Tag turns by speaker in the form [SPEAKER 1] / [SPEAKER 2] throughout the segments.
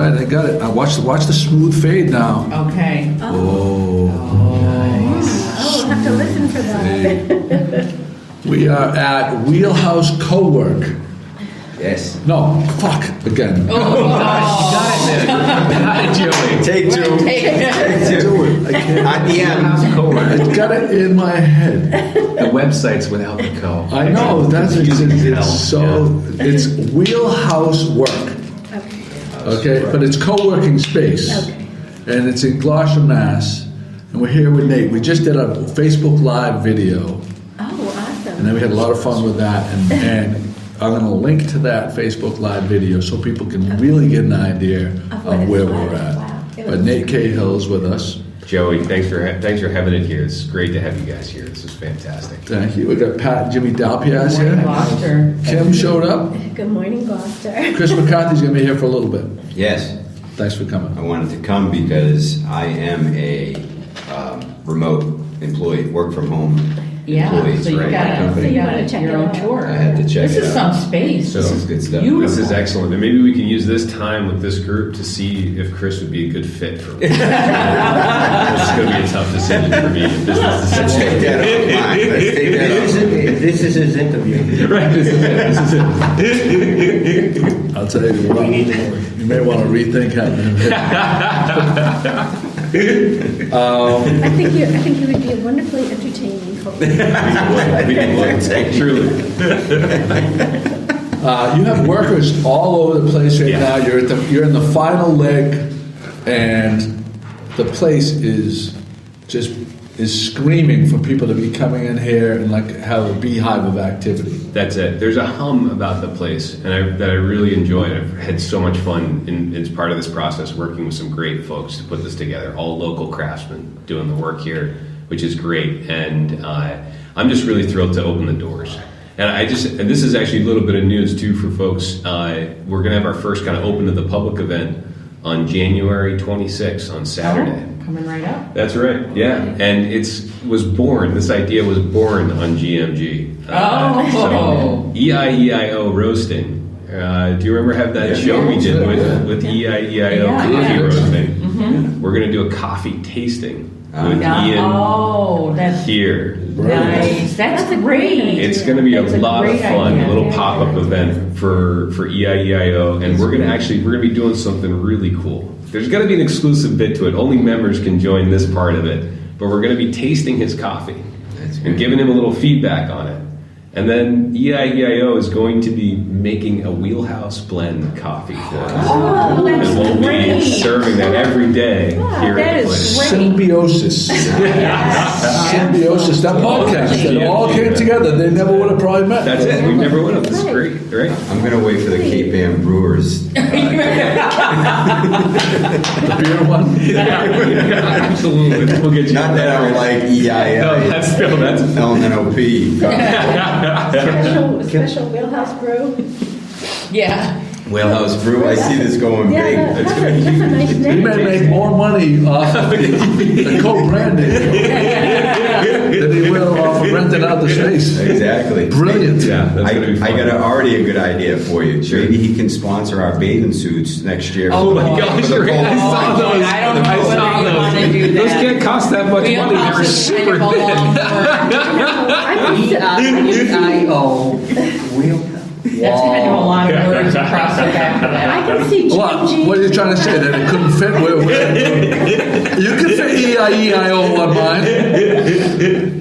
[SPEAKER 1] right, I got it. Watch the smooth fade now.
[SPEAKER 2] Okay.
[SPEAKER 1] Oh.
[SPEAKER 3] I'll have to listen for that.
[SPEAKER 1] We are at Wheelhouse Co-work.
[SPEAKER 4] Yes.
[SPEAKER 1] No, fuck, again.
[SPEAKER 2] Oh, gosh.
[SPEAKER 5] You got it, Joey.
[SPEAKER 4] Take two.
[SPEAKER 1] Do it. I can't.
[SPEAKER 4] At the end.
[SPEAKER 5] House co-work.
[SPEAKER 1] I got it in my head.
[SPEAKER 5] The website's without the co.
[SPEAKER 1] I know, that's it's Wheelhouse Work. Okay, but it's co-working space.
[SPEAKER 3] Okay.
[SPEAKER 1] And it's in Gloucester, Mass. And we're here with Nate. We just did a Facebook Live video.
[SPEAKER 3] Oh, awesome.
[SPEAKER 1] And then we had a lot of fun with that. And I'm going to link to that Facebook Live video so people can really get an idea of where we're at.
[SPEAKER 3] Wow.
[SPEAKER 1] But Nate Cahill's with us.
[SPEAKER 5] Joey, thanks for having it here. It's great to have you guys here. This is fantastic.
[SPEAKER 1] Thank you. We got Pat and Jimmy Dalpiaz
[SPEAKER 2] Morning,
[SPEAKER 1] here.
[SPEAKER 2] Gloucester.
[SPEAKER 1] Kim showed up.
[SPEAKER 3] Good morning, Gloucester.
[SPEAKER 1] Chris McCarthy's going to be here for a little bit.
[SPEAKER 4] Yes.
[SPEAKER 1] Thanks for coming.
[SPEAKER 4] I wanted to come because I am a remote employee, work from home
[SPEAKER 2] Yeah,
[SPEAKER 4] employee.
[SPEAKER 2] so you
[SPEAKER 4] right?
[SPEAKER 2] got
[SPEAKER 3] So you wanna check
[SPEAKER 2] your
[SPEAKER 3] it
[SPEAKER 2] own
[SPEAKER 3] out.
[SPEAKER 2] tour.
[SPEAKER 4] I had to check
[SPEAKER 2] This
[SPEAKER 4] it
[SPEAKER 2] is
[SPEAKER 4] out.
[SPEAKER 2] some space.
[SPEAKER 4] This is good stuff.
[SPEAKER 2] Beautiful.
[SPEAKER 5] This is excellent. And maybe we can use this time with this group to see if Chris would be a good fit for me. It's going to be a tough decision for me. If this is the
[SPEAKER 4] Let's take
[SPEAKER 5] situation.
[SPEAKER 4] that offline. Let's take that offline.
[SPEAKER 6] This is his interview.
[SPEAKER 5] Right, this is it.
[SPEAKER 1] I'll tell you what, you may want to rethink having him.
[SPEAKER 3] I think you would be a wonderfully entertaining host.
[SPEAKER 5] Truly.
[SPEAKER 1] You have workers all over the place right now. You're in the final leg, and the place is screaming for people to be coming in here and like have a beehive of activity.
[SPEAKER 5] That's it. There's a hum about the place, and that I really enjoyed. I've had so much fun as part of this process, working with some great folks to put this together. All local craftsmen doing the work here, which is great. And I'm just really thrilled to open the doors. And this is actually a little bit of news too for folks. We're going to have our first kind of open to the public event on January 26th on Saturday.
[SPEAKER 2] Oh, coming right up.
[SPEAKER 5] That's right, yeah. And this idea was born on GMG. So EIEIO roasting. Do you remember that show we did with EIEIO coffee roasting? Mm-hmm. We're going to do a coffee tasting with Ian
[SPEAKER 2] that's
[SPEAKER 5] here.
[SPEAKER 2] nice. That's great.
[SPEAKER 5] It's going to be a lot of fun,
[SPEAKER 2] idea.
[SPEAKER 5] a little pop-up event for EIEIO, and we're going to be doing something really cool. There's going to be an exclusive bit to it. Only members can join this part of it, but we're going to be tasting his coffee and giving him a little feedback on it. And then EIEIO is going to be making a Wheelhouse blend coffee for us.
[SPEAKER 2] Oh, that's
[SPEAKER 5] and we'll
[SPEAKER 2] great.
[SPEAKER 5] be serving that every day here
[SPEAKER 2] that
[SPEAKER 5] at the
[SPEAKER 2] is
[SPEAKER 5] place.
[SPEAKER 2] great.
[SPEAKER 1] Symbiosis. Symbiosis. That podcast that all came together. They never would have probably met.
[SPEAKER 5] That's it. We never would have. This is great, right?
[SPEAKER 4] I'm going to wait for the Cape Ann Brewers.
[SPEAKER 1] The beer one.
[SPEAKER 5] Yeah, absolutely. We'll get you.
[SPEAKER 4] Not that I don't like EIA.
[SPEAKER 5] No, that's
[SPEAKER 4] LNOP.
[SPEAKER 3] Special wheelhouse brew.
[SPEAKER 2] Yeah.
[SPEAKER 4] Whalehouse Brew. I see this going big.
[SPEAKER 3] That's a nice
[SPEAKER 1] You
[SPEAKER 3] name.
[SPEAKER 1] may make more money off of the co-branding than he will off of renting out the space.
[SPEAKER 4] Exactly.
[SPEAKER 1] Brilliant.
[SPEAKER 5] Yeah, that's gonna be fun.
[SPEAKER 4] I got already a good idea for you.
[SPEAKER 5] Sure.
[SPEAKER 4] Maybe he can sponsor our bathing suits next year.
[SPEAKER 5] Oh my gosh,
[SPEAKER 4] For the
[SPEAKER 5] I saw those.
[SPEAKER 2] I don't know whether you want to do that.
[SPEAKER 5] Those can't cost that much money. They were
[SPEAKER 2] Wheelhouse is
[SPEAKER 5] super
[SPEAKER 2] kind of a
[SPEAKER 5] thin.
[SPEAKER 2] long word.
[SPEAKER 6] EIO.
[SPEAKER 2] That's kind of a lot of words across the back of
[SPEAKER 3] I
[SPEAKER 2] that.
[SPEAKER 3] can see
[SPEAKER 1] What
[SPEAKER 3] GMG.
[SPEAKER 1] are you trying to say? That it couldn't fit? You could fit EIEIO on mine.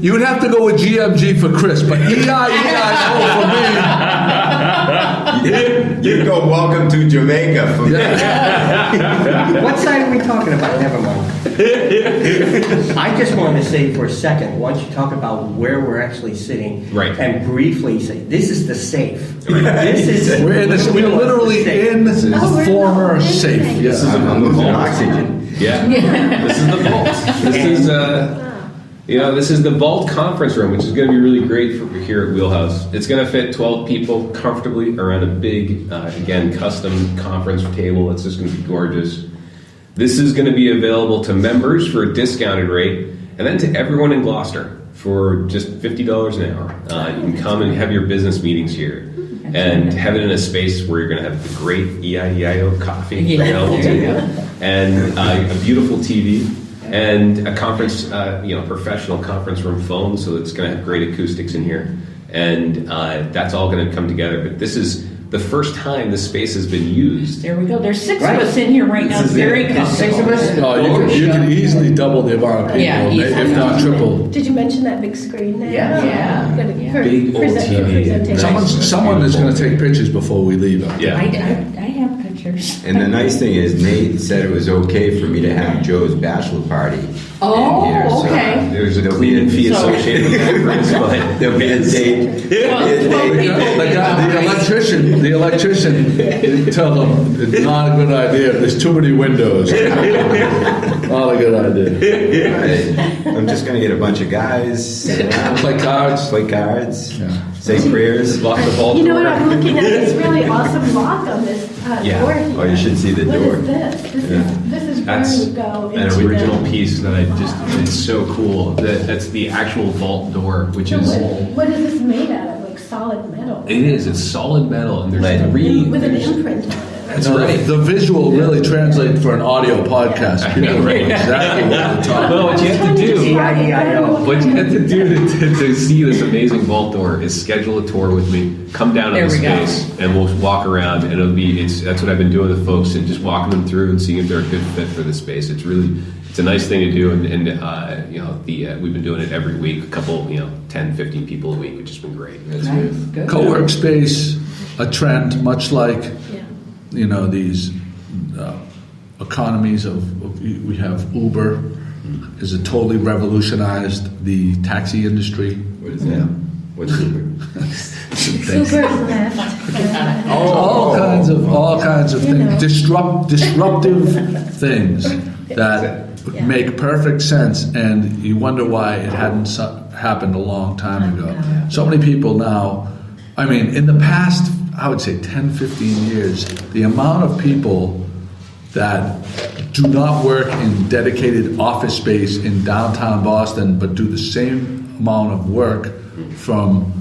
[SPEAKER 1] You would have to go with GMG for Chris, but EIEIO for me.
[SPEAKER 4] You go welcome to Jamaica for me.
[SPEAKER 6] What side are we talking about? Never mind. I just wanted to say for a second, once you talk about where we're actually sitting,
[SPEAKER 5] Right.
[SPEAKER 6] and briefly say, this is the safe. This is
[SPEAKER 1] We're literally in the former safe. Yes.
[SPEAKER 4] I'm losing oxygen.
[SPEAKER 5] Yeah. This is the vault. This is the vault conference room, which is going to be really great for here at Wheelhouse. It's going to fit 12 people comfortably around a big, again, custom conference table. It's just going to be gorgeous. This is going to be available to members for a discounted rate, and then to everyone in Gloucester for just $50 an hour. You can come and have your business meetings here. and have it in a space where you're going to have the great EIEIO coffee
[SPEAKER 2] Yeah,
[SPEAKER 5] available
[SPEAKER 2] there
[SPEAKER 5] to
[SPEAKER 2] you
[SPEAKER 5] you,
[SPEAKER 2] go.
[SPEAKER 5] and a beautiful TV, and a conference, professional conference room phone, so it's going to have great acoustics in here, and that's all going to come together. But this is the first time this space has been used.
[SPEAKER 2] There we go. There's 6
[SPEAKER 6] Right.
[SPEAKER 2] of us in here right now.
[SPEAKER 6] This is
[SPEAKER 2] Very
[SPEAKER 6] it. There's 6 of
[SPEAKER 2] comfortable.
[SPEAKER 6] us.
[SPEAKER 1] No, you can easily double the amount of people,
[SPEAKER 2] Yeah, easily.
[SPEAKER 1] if not triple.
[SPEAKER 3] Did you mention that big screen there?
[SPEAKER 6] Yeah.
[SPEAKER 2] Yeah.
[SPEAKER 3] Good
[SPEAKER 2] Yeah.
[SPEAKER 3] for
[SPEAKER 5] Big old TV.
[SPEAKER 3] presentation.
[SPEAKER 1] Someone is going to take pictures before we leave.
[SPEAKER 5] Yeah.
[SPEAKER 2] I have pictures.
[SPEAKER 4] And the nice thing is Nate said it was okay for me to have Joe's bachelor party
[SPEAKER 2] Oh,
[SPEAKER 4] in here. So
[SPEAKER 2] okay.
[SPEAKER 5] There's a cleaning fee
[SPEAKER 2] So-
[SPEAKER 5] associated with that, Chris, but
[SPEAKER 4] there'll be a date.
[SPEAKER 2] Well,
[SPEAKER 1] The electrician, tell them it's not a good idea. There's too many windows. Not a good idea.
[SPEAKER 4] I'm just gonna get a bunch of guys, sit around,
[SPEAKER 1] Play cards.
[SPEAKER 4] play cards,
[SPEAKER 1] Yeah.
[SPEAKER 4] say prayers.
[SPEAKER 5] lock the vault
[SPEAKER 3] You know what
[SPEAKER 5] door.
[SPEAKER 3] I'm looking at? This really awesome lock on this
[SPEAKER 5] Yeah.
[SPEAKER 3] door here.
[SPEAKER 4] Oh, you should see the door.
[SPEAKER 3] What is this? This is where
[SPEAKER 5] That's
[SPEAKER 3] you go
[SPEAKER 5] an
[SPEAKER 3] into
[SPEAKER 5] original
[SPEAKER 3] the,
[SPEAKER 5] piece that it's so cool. That's the actual vault door, which
[SPEAKER 3] So
[SPEAKER 5] is,
[SPEAKER 3] what is this made out of? Like solid metal?
[SPEAKER 5] it's solid metal, and there's
[SPEAKER 4] Lead.
[SPEAKER 5] three.
[SPEAKER 3] With an
[SPEAKER 5] there's-
[SPEAKER 3] imprint on it.
[SPEAKER 5] That's
[SPEAKER 1] No,
[SPEAKER 5] right.
[SPEAKER 1] The visual really translates for an audio podcast. People know exactly what we're talking
[SPEAKER 5] Well, what you have to do,
[SPEAKER 6] EIEIO.
[SPEAKER 5] what you have to do to see this amazing vault door is schedule a tour with me. Come down
[SPEAKER 2] There
[SPEAKER 5] on the
[SPEAKER 2] we go.
[SPEAKER 5] space, and we'll walk around. And that's what I've been doing with folks, and just walking them through and seeing if they're a good fit for the space. It's a nice thing to do, and we've been doing it every week. A couple, 10, 15 people a week, which has been great.
[SPEAKER 2] Nice. Good.
[SPEAKER 1] Co-work space, a trend, much like
[SPEAKER 3] Yeah.
[SPEAKER 1] these economies of we have Uber, is it totally revolutionized the taxi industry.
[SPEAKER 4] What is that? What's Uber?
[SPEAKER 3] Super left.
[SPEAKER 1] all kinds of
[SPEAKER 3] You know.
[SPEAKER 1] things, disruptive things that
[SPEAKER 3] Yeah.
[SPEAKER 1] make perfect sense, and you wonder why it hadn't happened a long time ago. So many people now, I mean, in the past, I would say 10, 15 years, the amount of people that do not work in dedicated office space in downtown Boston, but do the same amount of work from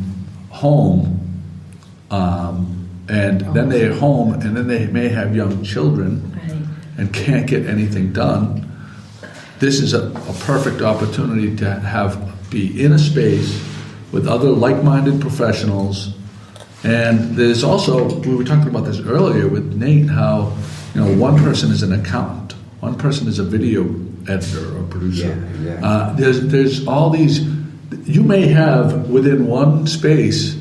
[SPEAKER 1] home, and then they're home, and then they may have young children
[SPEAKER 3] Right.
[SPEAKER 1] and can't get anything done. This is a perfect opportunity to be in a space with other like-minded professionals. And there's also, we were talking about this earlier with Nate, how one person is an accountant, one person is a video editor or producer.
[SPEAKER 4] Yeah, exactly.
[SPEAKER 1] There's all these. You may have within one space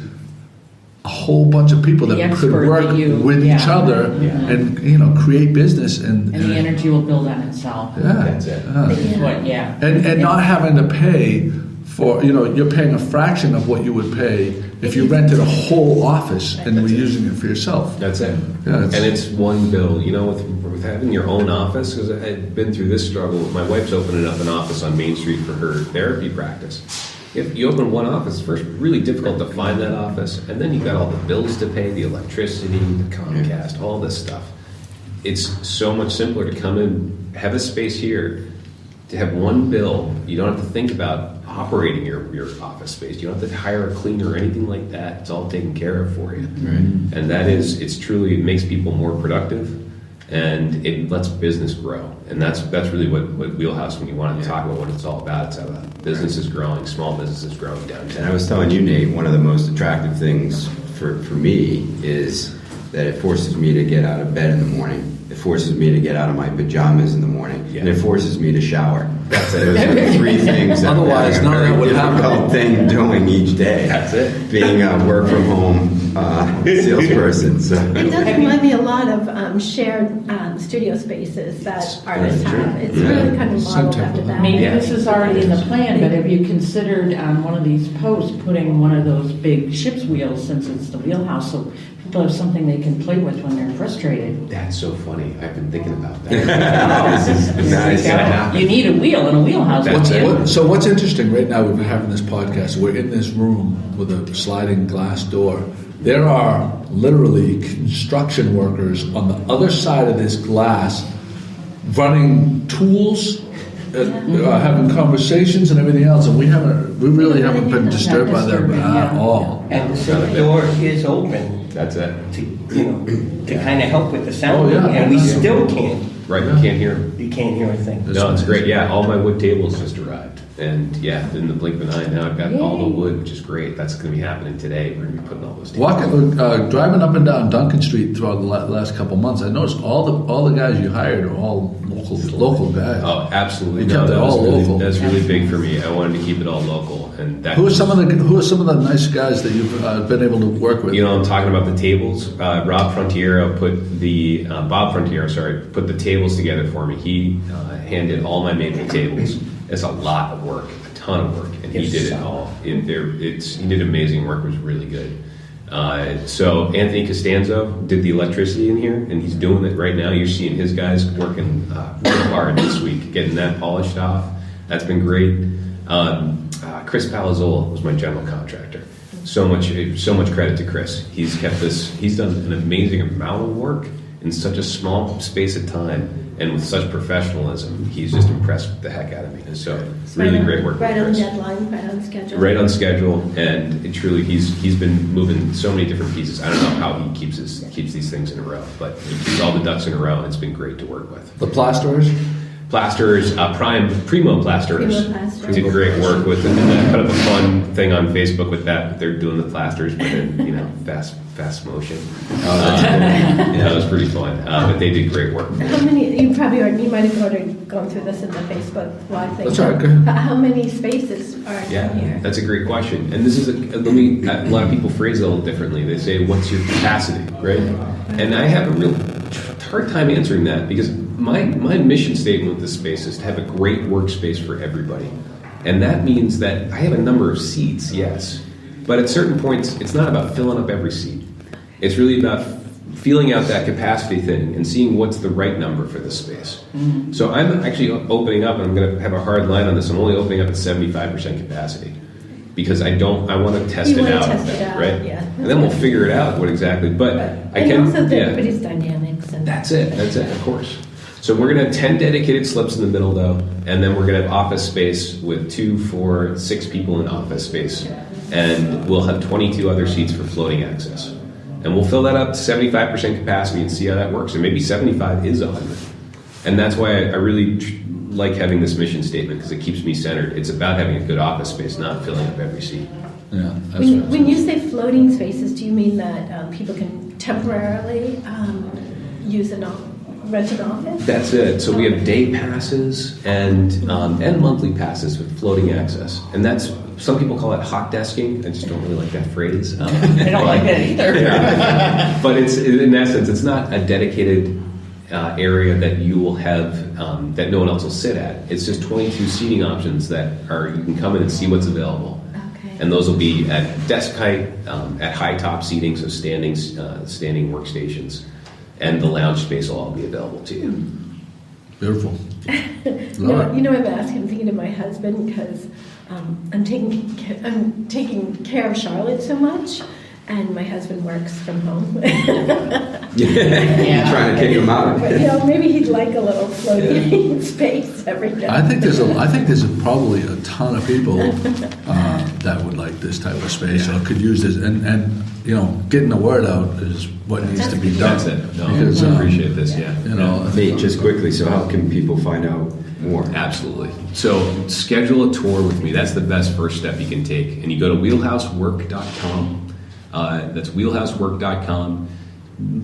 [SPEAKER 1] a whole bunch of people
[SPEAKER 2] The
[SPEAKER 1] that could
[SPEAKER 2] expert
[SPEAKER 1] work
[SPEAKER 2] that you-
[SPEAKER 1] with
[SPEAKER 2] yeah.
[SPEAKER 1] each other
[SPEAKER 2] Yeah.
[SPEAKER 1] and create business
[SPEAKER 2] And the energy will build on itself.
[SPEAKER 1] yeah,
[SPEAKER 4] That's it.
[SPEAKER 1] yeah.
[SPEAKER 2] Is what, yeah.
[SPEAKER 1] And not having to pay for, you're paying a fraction of what you would pay if you rented a whole office and were using it for yourself.
[SPEAKER 5] That's it.
[SPEAKER 1] Yeah,
[SPEAKER 5] And it's one bill. With having your own office, because I've been through this struggle. My wife's opening up an office on Main Street for her therapy practice. If you open one office, first, really difficult to find that office, and then you've got all the bills to pay, the electricity, the Comcast, all this stuff. It's so much simpler to come in, have a space here, to have one bill. You don't have to think about operating your office space. You don't have to hire a cleaner or anything like that. It's all taken care of for you.
[SPEAKER 4] Right.
[SPEAKER 5] And it makes people more productive, and it lets business grow. And that's really what Wheelhouse, when you want to talk about what it's all about, it's about businesses growing, small businesses growing downtown.
[SPEAKER 4] And I was telling you, Nate, one of the most attractive things for me is that it forces me to get out of bed in the morning. It forces me to get out of my pajamas in the morning.
[SPEAKER 5] Yeah.
[SPEAKER 4] And it forces me to shower. Those are the three things that
[SPEAKER 1] Otherwise,
[SPEAKER 4] I'm
[SPEAKER 1] none of
[SPEAKER 4] having
[SPEAKER 1] that
[SPEAKER 4] a
[SPEAKER 1] would
[SPEAKER 4] very
[SPEAKER 1] happen.
[SPEAKER 4] difficult thing doing each day.
[SPEAKER 5] That's it.
[SPEAKER 4] Being a work from home salesperson. So.
[SPEAKER 3] It does remind me a lot of shared studio spaces that artists have. It's really kind of modeled
[SPEAKER 1] Some
[SPEAKER 3] after that.
[SPEAKER 2] Maybe
[SPEAKER 5] Yeah.
[SPEAKER 2] this is already in the plan, but have you considered on one of these posts putting one of those big ship's wheels, since it's the wheelhouse, so people have something they can play with when they're frustrated?
[SPEAKER 5] That's so funny. I've been thinking about that.
[SPEAKER 4] This is nice.
[SPEAKER 2] You need a wheel in a wheelhouse.
[SPEAKER 5] That's
[SPEAKER 2] don't you?
[SPEAKER 5] it.
[SPEAKER 1] So what's interesting right now, we've been having this podcast, we're in this room with a sliding glass door. There are literally construction workers on the other side of this glass running tools, having conversations and everything else, and we really haven't been disturbed by them at all.
[SPEAKER 6] And the door is open.
[SPEAKER 5] That's it.
[SPEAKER 6] To kind of help with the sound,
[SPEAKER 1] Oh, yeah.
[SPEAKER 6] and we still can't.
[SPEAKER 5] Right, you can't hear them.
[SPEAKER 6] You can't hear a thing.
[SPEAKER 5] No, it's great. Yeah, all my wood tables just arrived. And yeah, in the blink of an eye, now I've got all the wood, which is great. That's going to be happening today. We're going to be putting all those tables.
[SPEAKER 1] Driving up and down Duncan Street throughout the last couple months, I noticed all the guys you hired are all local guys.
[SPEAKER 5] Oh, absolutely.
[SPEAKER 1] You kept it all local.
[SPEAKER 5] That's really big for me. I wanted to keep it all local. And that
[SPEAKER 1] Who are some of the nice guys that you've been able to work with?
[SPEAKER 5] You know, I'm talking about the tables. Bob Frontiero put the tables together for me. He handed all my maple tables. It's a lot of work, a ton of work, and he did it all. He did amazing work. It was really good. So Anthony Costanzo did the electricity in here, and he's doing it right now. You're seeing his guys working real hard this week, getting that polished off. That's been great. Chris Palazzola was my general contractor. So much credit to Chris. He's done an amazing amount of work in such a small space of time and with such professionalism. He's just impressed the heck out of me. And so really great work with
[SPEAKER 3] Right on
[SPEAKER 5] Chris.
[SPEAKER 3] deadline, right on schedule.
[SPEAKER 5] Right on schedule, and it truly he's been moving so many different pieces. I don't know how he keeps these things in a row, but he keeps all the ducks in a row. It's been great to work with.
[SPEAKER 1] The plasterers?
[SPEAKER 5] Plasterers, Primo Plasterers
[SPEAKER 3] Primo Plasterers.
[SPEAKER 5] did great work with it. And I put up a fun thing on Facebook with that. They're doing the plasters, but in fast motion. That was pretty fun. But they did great work.
[SPEAKER 3] How many, you might have already gone through this in the Facebook Live thing.
[SPEAKER 1] That's all right, go ahead.
[SPEAKER 3] How many spaces are down here?
[SPEAKER 5] That's a great question. And this is a lot of people phrase it a little differently. They say, "What's your capacity?" Right? And I have a real hard time answering that because my mission statement with this space is to have a great workspace for everybody. And that means that I have a number of seats, yes. But at certain points, it's not about filling up every seat. It's really about feeling out that capacity thing and seeing what's the right number for this space. Mm-hmm. So I'm actually opening up, and I'm going to have a hard line on this. I'm only opening up at 75% capacity because I want to test it out, right?
[SPEAKER 3] Yeah.
[SPEAKER 5] And then we'll figure it out what exactly. But I can.
[SPEAKER 3] And also everybody's dynamics. And
[SPEAKER 5] That's it, of course. So we're going to have 10 dedicated slips in the middle, though, and then we're going to have office space with 2, 4, 6 people in office space, and we'll have 22 other seats for floating access. And we'll fill that up to 75% capacity and see how that works. And maybe 75 is 100. And that's why I really like having this mission statement, because it keeps me centered. It's about having a good office space, not filling up every seat.
[SPEAKER 1] Yeah.
[SPEAKER 3] When you say floating spaces, do you mean that people can temporarily rent an office?
[SPEAKER 5] That's it. So we have day passes and monthly passes with floating access, and that's some people call it hot desking. I just don't really like that phrase.
[SPEAKER 2] I don't like that either.
[SPEAKER 5] But it's in essence, it's not a dedicated area that you will have that no one else will sit at. It's just 22 seating options that you can come in and see what's available.
[SPEAKER 3] Okay.
[SPEAKER 5] And those will be at desk height, at high top seating, so standing workstations. And the lounge space will all be available to you.
[SPEAKER 1] Beautiful.
[SPEAKER 3] I'm asking. I'm thinking of my husband because I'm taking care of Charlotte so much, and my husband works from home.
[SPEAKER 4] Trying to kick him out.
[SPEAKER 3] But maybe he'd like a little floating space every day.
[SPEAKER 1] I think there's probably a ton of people that would like this type of space or could use this, and getting the word out is what needs to be done.
[SPEAKER 5] That's it. No,
[SPEAKER 1] Because,
[SPEAKER 5] I appreciate this. Yeah.
[SPEAKER 4] Nate, just quickly, so how can people find out more?
[SPEAKER 5] Absolutely. So schedule a tour with me. That's the best first step you can take. And you go to wheelhousework.com. That's wheelhousework.com.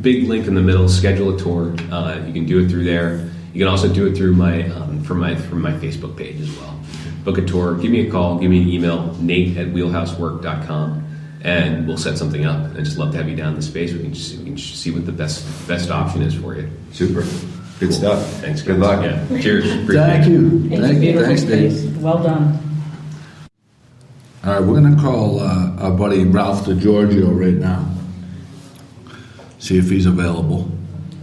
[SPEAKER 5] Big link in the middle. Schedule a tour. You can do it through there. You can also do it through my from my Facebook page as well. Book a tour. Give me a call. Give me an email. Nate@wheelhousework.com. And we'll set something up. I'd just love to have you down in the space. We can see what the best option is for you.
[SPEAKER 4] Super. Good stuff.
[SPEAKER 5] Thanks.
[SPEAKER 4] Good luck.
[SPEAKER 5] Yeah. Cheers.
[SPEAKER 1] Thank you. Thanks,
[SPEAKER 2] space.
[SPEAKER 1] Dave.
[SPEAKER 2] Well done.
[SPEAKER 1] All right, we're going to call our buddy Ralph DiGiorgio right now. See if he's available.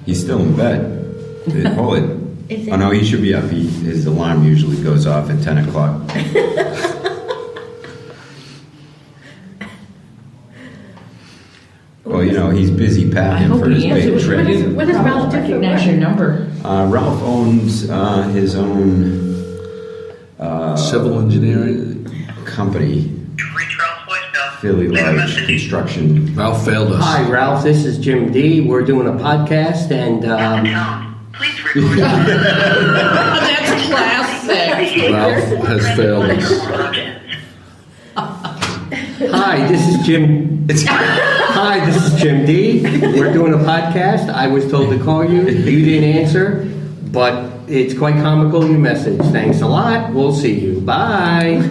[SPEAKER 4] He's still in bed. Hold it.
[SPEAKER 3] Is it?
[SPEAKER 4] Oh no, he should be up. His alarm usually goes off at 10 o'clock. Well, he's busy
[SPEAKER 2] I
[SPEAKER 4] packing
[SPEAKER 2] hope
[SPEAKER 4] for his
[SPEAKER 2] he
[SPEAKER 4] big
[SPEAKER 2] answers.
[SPEAKER 4] trip.
[SPEAKER 3] What does Ralph do for
[SPEAKER 2] recognize
[SPEAKER 3] work?
[SPEAKER 2] your number?
[SPEAKER 4] Ralph owns his own
[SPEAKER 1] Civil engineering.
[SPEAKER 4] company.
[SPEAKER 7] You've reached Ralph's voicemail.
[SPEAKER 4] Fairly large construction.
[SPEAKER 1] Ralph failed us.
[SPEAKER 6] Hi, Ralph. This is Jim D. We're doing a podcast, and
[SPEAKER 7] Please record.
[SPEAKER 2] That's classic.
[SPEAKER 1] Ralph has failed us.
[SPEAKER 6] hi, this is Jim. Hi, this is Jim D. We're doing a podcast. I was told to call you. You didn't answer, but it's quite comical. Your message. Thanks a lot. We'll see you. Bye.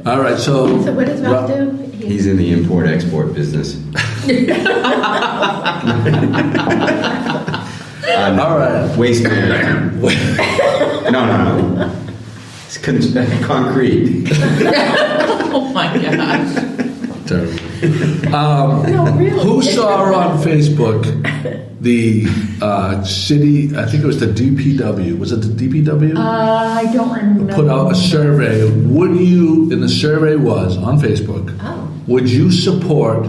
[SPEAKER 1] All right,
[SPEAKER 3] So what does Ralph do?
[SPEAKER 4] He's in the import-export business.
[SPEAKER 1] All right.
[SPEAKER 4] Waste management. No. It's concrete.
[SPEAKER 2] Oh my gosh.
[SPEAKER 1] Terrible.
[SPEAKER 3] No, really.
[SPEAKER 1] Who saw on Facebook the city, I think it was the DPW, was it the DPW?
[SPEAKER 2] I don't remember.
[SPEAKER 1] Put out a survey. Would you, and the survey was on Facebook, would you support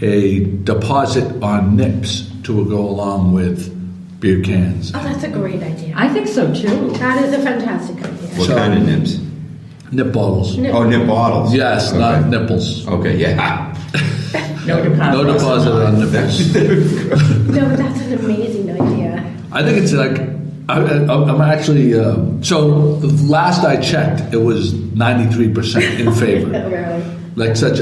[SPEAKER 1] a deposit on nips to go along with beer cans?
[SPEAKER 3] Oh, that's a great idea.
[SPEAKER 2] I think so too.
[SPEAKER 3] That is a fantastic idea.
[SPEAKER 4] What
[SPEAKER 1] So-
[SPEAKER 4] kind of nips?
[SPEAKER 1] Nip bottles.
[SPEAKER 4] Oh, nip bottles.
[SPEAKER 1] Yes,
[SPEAKER 4] Okay.
[SPEAKER 1] not nipples.
[SPEAKER 4] Okay, yeah.
[SPEAKER 2] No deposit.
[SPEAKER 1] No deposit on nipples.
[SPEAKER 3] No, but that's an amazing idea.
[SPEAKER 1] I think it's like, I'm actually, so last I checked, it was 93% in favor.
[SPEAKER 3] Really.
[SPEAKER 1] Like such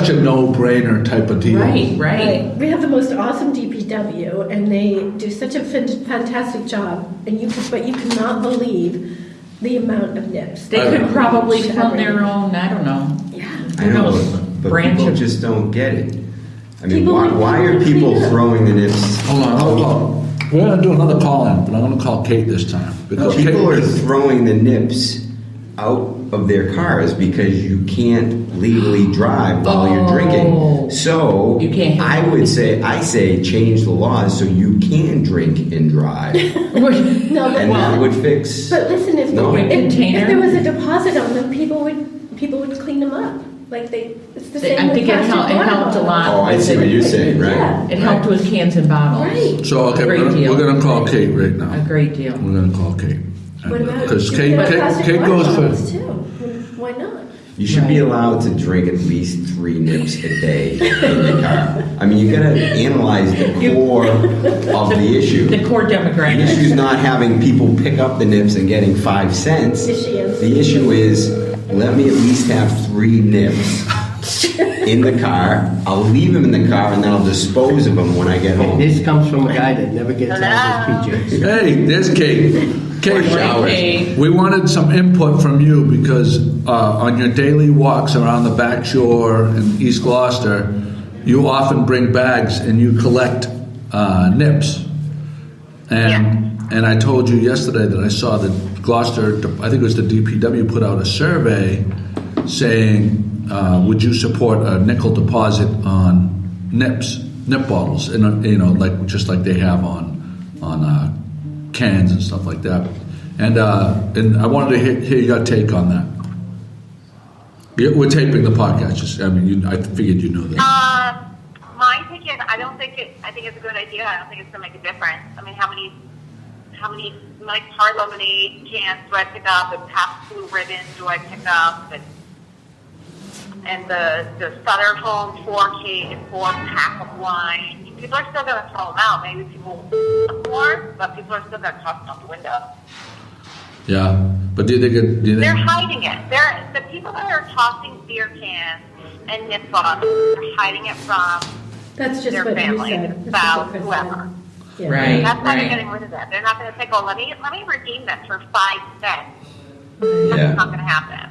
[SPEAKER 1] a no-brainer type of deal.
[SPEAKER 2] Right.
[SPEAKER 3] We have the most awesome DPW, and they do such a fantastic job. And you cannot believe the amount of nips.
[SPEAKER 2] They could probably fund their own, I don't know.
[SPEAKER 3] Yeah.
[SPEAKER 4] I
[SPEAKER 2] Who
[SPEAKER 4] know,
[SPEAKER 2] knows?
[SPEAKER 4] but
[SPEAKER 2] Branch
[SPEAKER 4] people
[SPEAKER 2] of-
[SPEAKER 4] just don't get it. I mean,
[SPEAKER 3] People
[SPEAKER 4] why are
[SPEAKER 3] would
[SPEAKER 4] people
[SPEAKER 3] clean up.
[SPEAKER 4] throwing the nips?
[SPEAKER 1] Hold on. We're going to do another call-in, but I'm going to call Kate this time. Because
[SPEAKER 4] People are
[SPEAKER 1] Kate,
[SPEAKER 4] throwing the nips out of their cars because you can't legally drive while you're drinking. So
[SPEAKER 2] You can't have
[SPEAKER 4] I say change the laws so you can drink and drive.
[SPEAKER 3] No, but,
[SPEAKER 4] And that would fix.
[SPEAKER 3] but listen, if
[SPEAKER 4] No.
[SPEAKER 3] if
[SPEAKER 2] Container.
[SPEAKER 3] there was a deposit on them, people would clean them up. Like it's the same.
[SPEAKER 2] I
[SPEAKER 3] with
[SPEAKER 2] think it
[SPEAKER 3] plastic
[SPEAKER 2] helped
[SPEAKER 3] water
[SPEAKER 2] a lot.
[SPEAKER 4] Oh, I see what you're saying, right?
[SPEAKER 3] Yeah.
[SPEAKER 2] It helped with cans and bottles.
[SPEAKER 3] Right.
[SPEAKER 1] so, okay,
[SPEAKER 2] Great
[SPEAKER 1] we're
[SPEAKER 2] deal.
[SPEAKER 1] going to call Kate right now.
[SPEAKER 2] A great deal.
[SPEAKER 1] We're going to call Kate.
[SPEAKER 3] What about
[SPEAKER 1] Because
[SPEAKER 3] you
[SPEAKER 1] Kate
[SPEAKER 3] could put plastic
[SPEAKER 1] goes
[SPEAKER 3] water
[SPEAKER 1] for...
[SPEAKER 3] bottles, too? Why not?
[SPEAKER 4] You should be allowed to drink at least 3 nips a day in your car. I mean, you got to analyze the core of the issue.
[SPEAKER 2] The core
[SPEAKER 4] The
[SPEAKER 2] demographic.
[SPEAKER 4] issue is not having people pick up the nips and getting 5 cents. The issue is, let me at least have 3 nips in the car. I'll leave them in the car and then I'll dispose of them when I get home.
[SPEAKER 6] This comes from a guy that never gets out of his PJs.
[SPEAKER 1] Hey, there's Kate. Kate,
[SPEAKER 2] Kate.
[SPEAKER 1] we wanted some input from you because on your daily walks around the back shore in East Gloucester, you often bring bags and you collect nips. And I told you yesterday that I saw that Gloucester, I think it was the DPW, put out a survey saying, would you support a nickel deposit on nip bottles, and like just like they have on cans and stuff like that. And I wanted to hear your take on that. We're taping the podcast. I figured you knew that.
[SPEAKER 7] My take is, I think it's a good idea. I don't think it's going to make a difference. I mean, how many like hard lemonade cans do I pick up, and half blue ribbons do I pick up, and the Southern Home 4-pack of wine. People are still going to throw them out. Maybe people will more, but people are still going to toss them out the window.
[SPEAKER 1] Yeah, but do you think?
[SPEAKER 7] They're hiding it. The people that are tossing beer cans and nip bottles are hiding it from
[SPEAKER 3] That's just
[SPEAKER 7] their
[SPEAKER 3] what
[SPEAKER 7] family,
[SPEAKER 3] you said.
[SPEAKER 7] spouse,
[SPEAKER 3] That's what Chris
[SPEAKER 7] whoever.
[SPEAKER 3] said. Yeah.
[SPEAKER 2] Right.
[SPEAKER 7] That's why they're getting rid of that. They're not going to say, "Oh, let me redeem them for 5 cents."
[SPEAKER 4] Yeah.
[SPEAKER 7] That's not going to happen.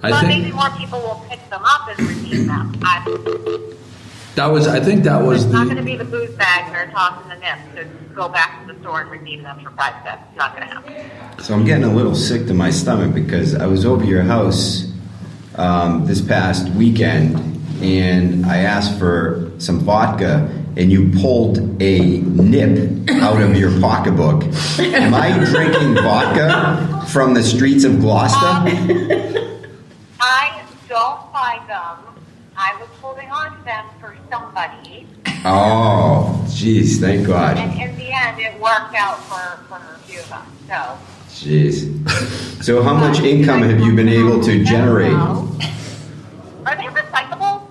[SPEAKER 1] I
[SPEAKER 7] But
[SPEAKER 1] think
[SPEAKER 7] maybe more people will pick them up and redeem them.
[SPEAKER 1] I think that was
[SPEAKER 7] It's not going to
[SPEAKER 1] the.
[SPEAKER 7] be the booze bags that are tossing the nips to go back to the store and redeem them for 5 cents. It's not going to happen.
[SPEAKER 4] So I'm getting a little sick to my stomach because I was over your house this past weekend and I asked for some vodka and you pulled a nip out of your pocketbook. Am I drinking vodka from the streets of Gloucester?
[SPEAKER 7] I don't buy them. I was holding on to them for somebody.
[SPEAKER 4] Oh, jeez, thank God.
[SPEAKER 7] And in the end, it worked out for a few of them. So.
[SPEAKER 4] Jeez. So how much income have you been able to generate?
[SPEAKER 7] Are they recyclable?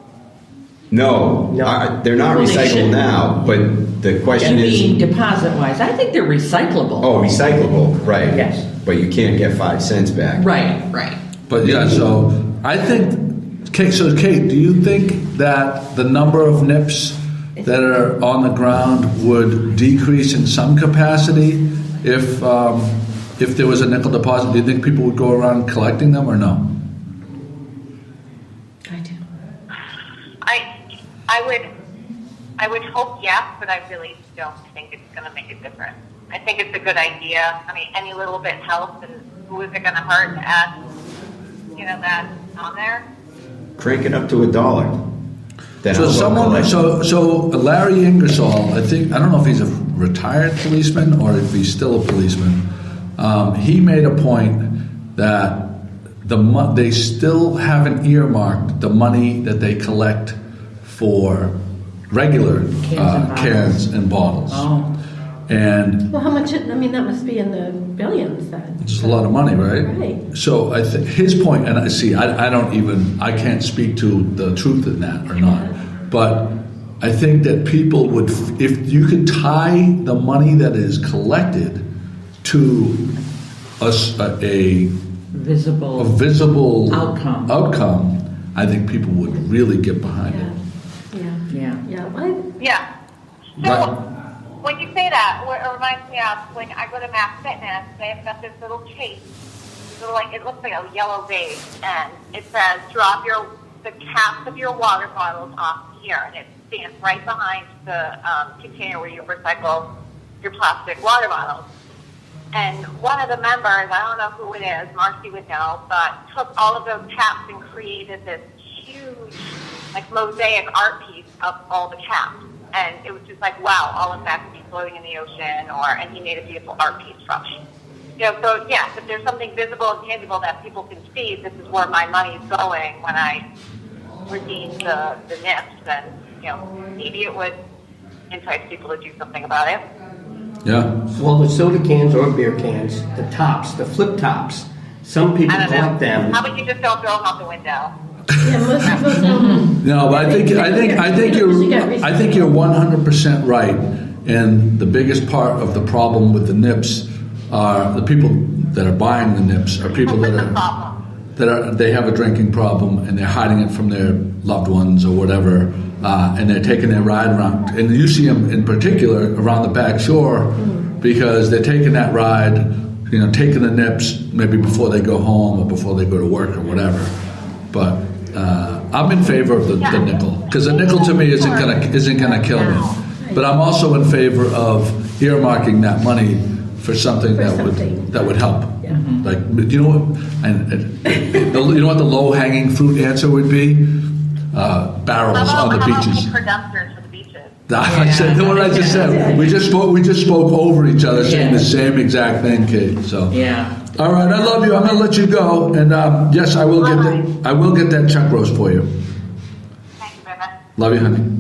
[SPEAKER 4] No,
[SPEAKER 6] No.
[SPEAKER 4] they're not
[SPEAKER 2] Well, they
[SPEAKER 4] recyclable
[SPEAKER 2] should.
[SPEAKER 4] now, but the question
[SPEAKER 2] You
[SPEAKER 4] is...
[SPEAKER 2] mean deposit-wise? I think they're recyclable.
[SPEAKER 4] Oh, recyclable, right.
[SPEAKER 6] Yes.
[SPEAKER 4] But you can't get 5 cents back.
[SPEAKER 2] Right.
[SPEAKER 1] But yeah, so I think, Kate, do you think that the number of nips that are on the ground would decrease in some capacity if there was a nickel deposit? Do you think people would go around collecting them or no?
[SPEAKER 3] I do.
[SPEAKER 7] I would hope yes, but I really don't think it's going to make a difference. I think it's a good idea. I mean, any little bit helps, and who is it going to hurt to add, that on there?
[SPEAKER 4] Crank it up to $1.
[SPEAKER 1] So Larry Ingersoll, I don't know if he's a retired policeman or if he's still a policeman. He made a point that they still haven't earmarked the money that they collect for regular cans and bottles.
[SPEAKER 2] Oh.
[SPEAKER 1] And
[SPEAKER 3] Well, how much? That must be in the billions then.
[SPEAKER 1] it's a lot of money, right?
[SPEAKER 3] Right.
[SPEAKER 1] So I think his point, and I can't speak to the truth in that or not, but I think that people would, if you could tie the money that is collected to a visible outcome, I think people would really get behind it.
[SPEAKER 2] Yeah.
[SPEAKER 7] Yeah. So
[SPEAKER 1] Right.
[SPEAKER 7] when you say that, it reminds me of when I go to Mass Fitness. They have got this little case, it looks like a yellow vase, and it says drop the caps of your water bottles off here, and it stands right behind the container where you recycle your plastic water bottles. And one of the members, I don't know who it is, Marcy would know, but took all of those caps and created this huge, mosaic art piece of all the caps. And it was just wow, all of that could be floating in the ocean, and he made a beautiful art piece from it. So yes, if there's something visible and tangible that people can see, this is where my money is going when I redeem the NIPS, then, maybe it would entice people to do something about it.
[SPEAKER 1] Yeah.
[SPEAKER 6] Well, the soda cans or beer cans, the tops, the flip tops, some people
[SPEAKER 7] I don't
[SPEAKER 6] collect
[SPEAKER 7] know.
[SPEAKER 6] them.
[SPEAKER 7] How about you just don't throw them out the window?
[SPEAKER 3] Yeah, most people don't.
[SPEAKER 1] No, but I think you're 100% right. And the biggest part of the problem with the nips are the people that are buying the nips are people
[SPEAKER 7] What's the problem?
[SPEAKER 1] they have a drinking problem and they're hiding it from their loved ones or whatever, and they're taking their ride around. And you see them in particular around the back shore because they're taking that ride, taking the nips maybe before they go home or before they go to work or whatever. But I'm in favor of the nickel because the nickel to me isn't gonna kill me. But I'm also in favor of earmarking that money for something that would help.
[SPEAKER 3] Yeah.
[SPEAKER 1] Like you know what the low hanging fruit answer would be? Barrels on the beaches.
[SPEAKER 7] For dumpsters for the beaches.
[SPEAKER 1] I said what I just said. We just spoke over each other, saying the same exact thing, Kate. So
[SPEAKER 2] Yeah.
[SPEAKER 1] all right, I love you. I'm going to let you go, and yes, I will get that. I will get that chuck roast for you.
[SPEAKER 7] Thank you very much.
[SPEAKER 1] Love you, honey.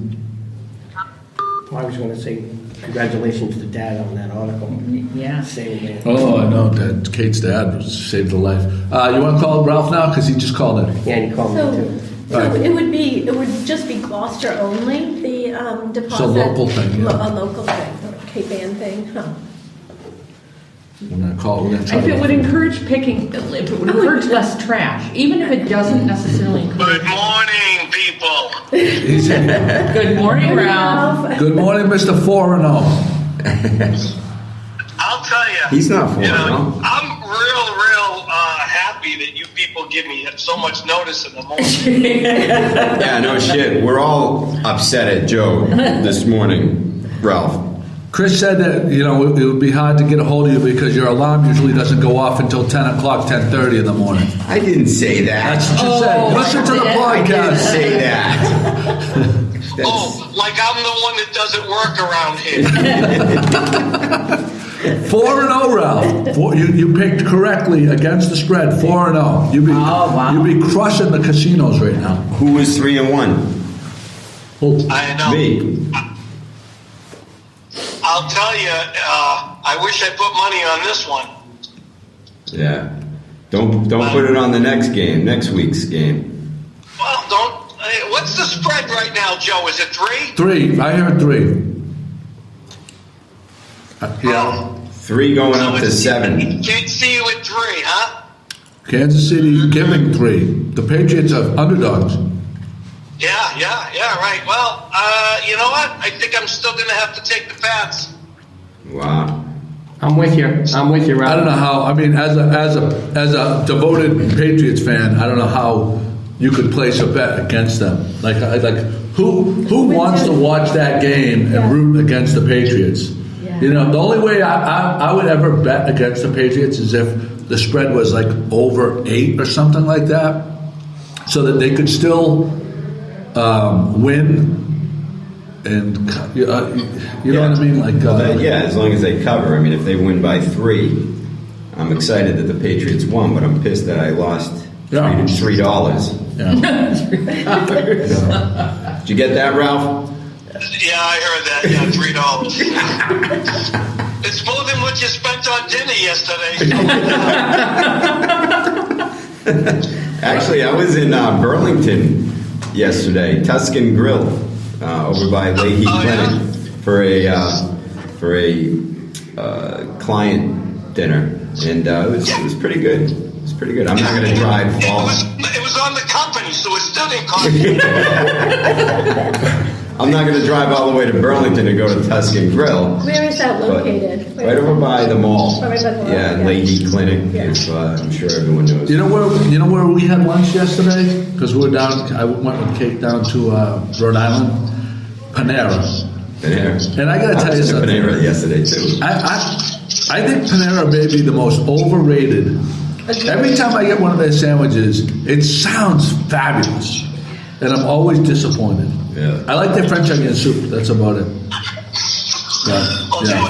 [SPEAKER 6] I was going to say congratulations to Dad on that article.
[SPEAKER 2] Yeah.
[SPEAKER 6] Saying that.
[SPEAKER 1] Oh, I know that Kate's dad saved a life. You want to call Ralph now because he just called in.
[SPEAKER 6] Yeah, he called me too.
[SPEAKER 3] So
[SPEAKER 1] Right.
[SPEAKER 3] it would just be Gloucester only, the deposit?
[SPEAKER 1] It's a local thing, yeah.
[SPEAKER 3] A local thing, a Cape Ann thing, huh?
[SPEAKER 1] We're going to call. We're going to try.
[SPEAKER 2] If it would encourage less trash, even if it doesn't necessarily encourage.
[SPEAKER 8] Good morning, people.
[SPEAKER 2] Good morning, Ralph.
[SPEAKER 1] Good morning, Mr. 4-0.
[SPEAKER 8] I'll tell you.
[SPEAKER 4] He's not for it, no?
[SPEAKER 8] I'm real happy that you people give me so much notice in the morning.
[SPEAKER 4] Yeah, no shit. We're all upset at Joe this morning, Ralph.
[SPEAKER 1] Chris said that it would be hard to get a hold of you because your alarm usually doesn't go off until 10 o'clock, 10:30 in the morning.
[SPEAKER 4] I didn't say that.
[SPEAKER 1] That's what you said. Listen to the
[SPEAKER 4] I didn't
[SPEAKER 1] podcast.
[SPEAKER 4] say that.
[SPEAKER 8] Like I'm the one that doesn't work around here.
[SPEAKER 1] 4-0, Ralph. You picked correctly against the spread. 4-0. You'd be crushing the casinos right now.
[SPEAKER 4] Who is 3-1?
[SPEAKER 8] I know.
[SPEAKER 4] Me.
[SPEAKER 8] I'll tell you, I wish I put money on this one.
[SPEAKER 4] Yeah. Don't put it on the next week's game.
[SPEAKER 8] Well, what What's the spread right now, Joe? Is it 3?
[SPEAKER 1] 3. I heard 3. Yeah.
[SPEAKER 4] 3 going up to 7.
[SPEAKER 8] Can't see you at 3, huh?
[SPEAKER 1] Kansas City giving 3. The Patriots are underdogs.
[SPEAKER 8] Yeah, right. Well, you know what? I think I'm still going to have to take the Pats.
[SPEAKER 4] Wow.
[SPEAKER 6] I'm with you, Ralph.
[SPEAKER 1] I don't know how. I mean, as a devoted Patriots fan, I don't know how you could place a bet against them. Like who wants to watch that game and root against the Patriots?
[SPEAKER 3] Yeah.
[SPEAKER 1] You know, the only way I would ever bet against the Patriots is if the spread was like over 8 or something like that, so that they could still win. And you know what I mean? Like
[SPEAKER 4] as long as they cover. I mean, if they win by 3, I'm excited that the Patriots won, but I'm pissed that I lost $3.
[SPEAKER 1] Yeah.
[SPEAKER 4] Did you get that, Ralph?
[SPEAKER 8] Yeah, I heard that. Yeah, $3. It's more than what you spent on dinner yesterday.
[SPEAKER 4] Actually, I was in Burlington yesterday, Tuscan Grill, over by Leahy Clinic for a client dinner, and it was pretty good. It was pretty good. I'm not going to drive.
[SPEAKER 8] It was on the company, so it still didn't cost you.
[SPEAKER 4] I'm not going to drive all the way to Burlington to go to Tuscan Grill.
[SPEAKER 3] Where is that located?
[SPEAKER 4] Right over by the mall.
[SPEAKER 3] Oh, right by the mall,
[SPEAKER 4] Yeah,
[SPEAKER 3] yeah.
[SPEAKER 4] Leahy Clinic.
[SPEAKER 3] Yeah.
[SPEAKER 4] I'm sure everyone knows.
[SPEAKER 1] You know where we had lunch yesterday? Because we were down. I went with Kate down to Rhode Island, Panera. And I got to tell you something.
[SPEAKER 4] Panera yesterday too.
[SPEAKER 1] I think Panera may be the most overrated. Every time I get one of their sandwiches, it sounds fabulous, and I'm always disappointed.
[SPEAKER 4] Yeah.
[SPEAKER 1] I like their French onion soup. That's about it. Yeah.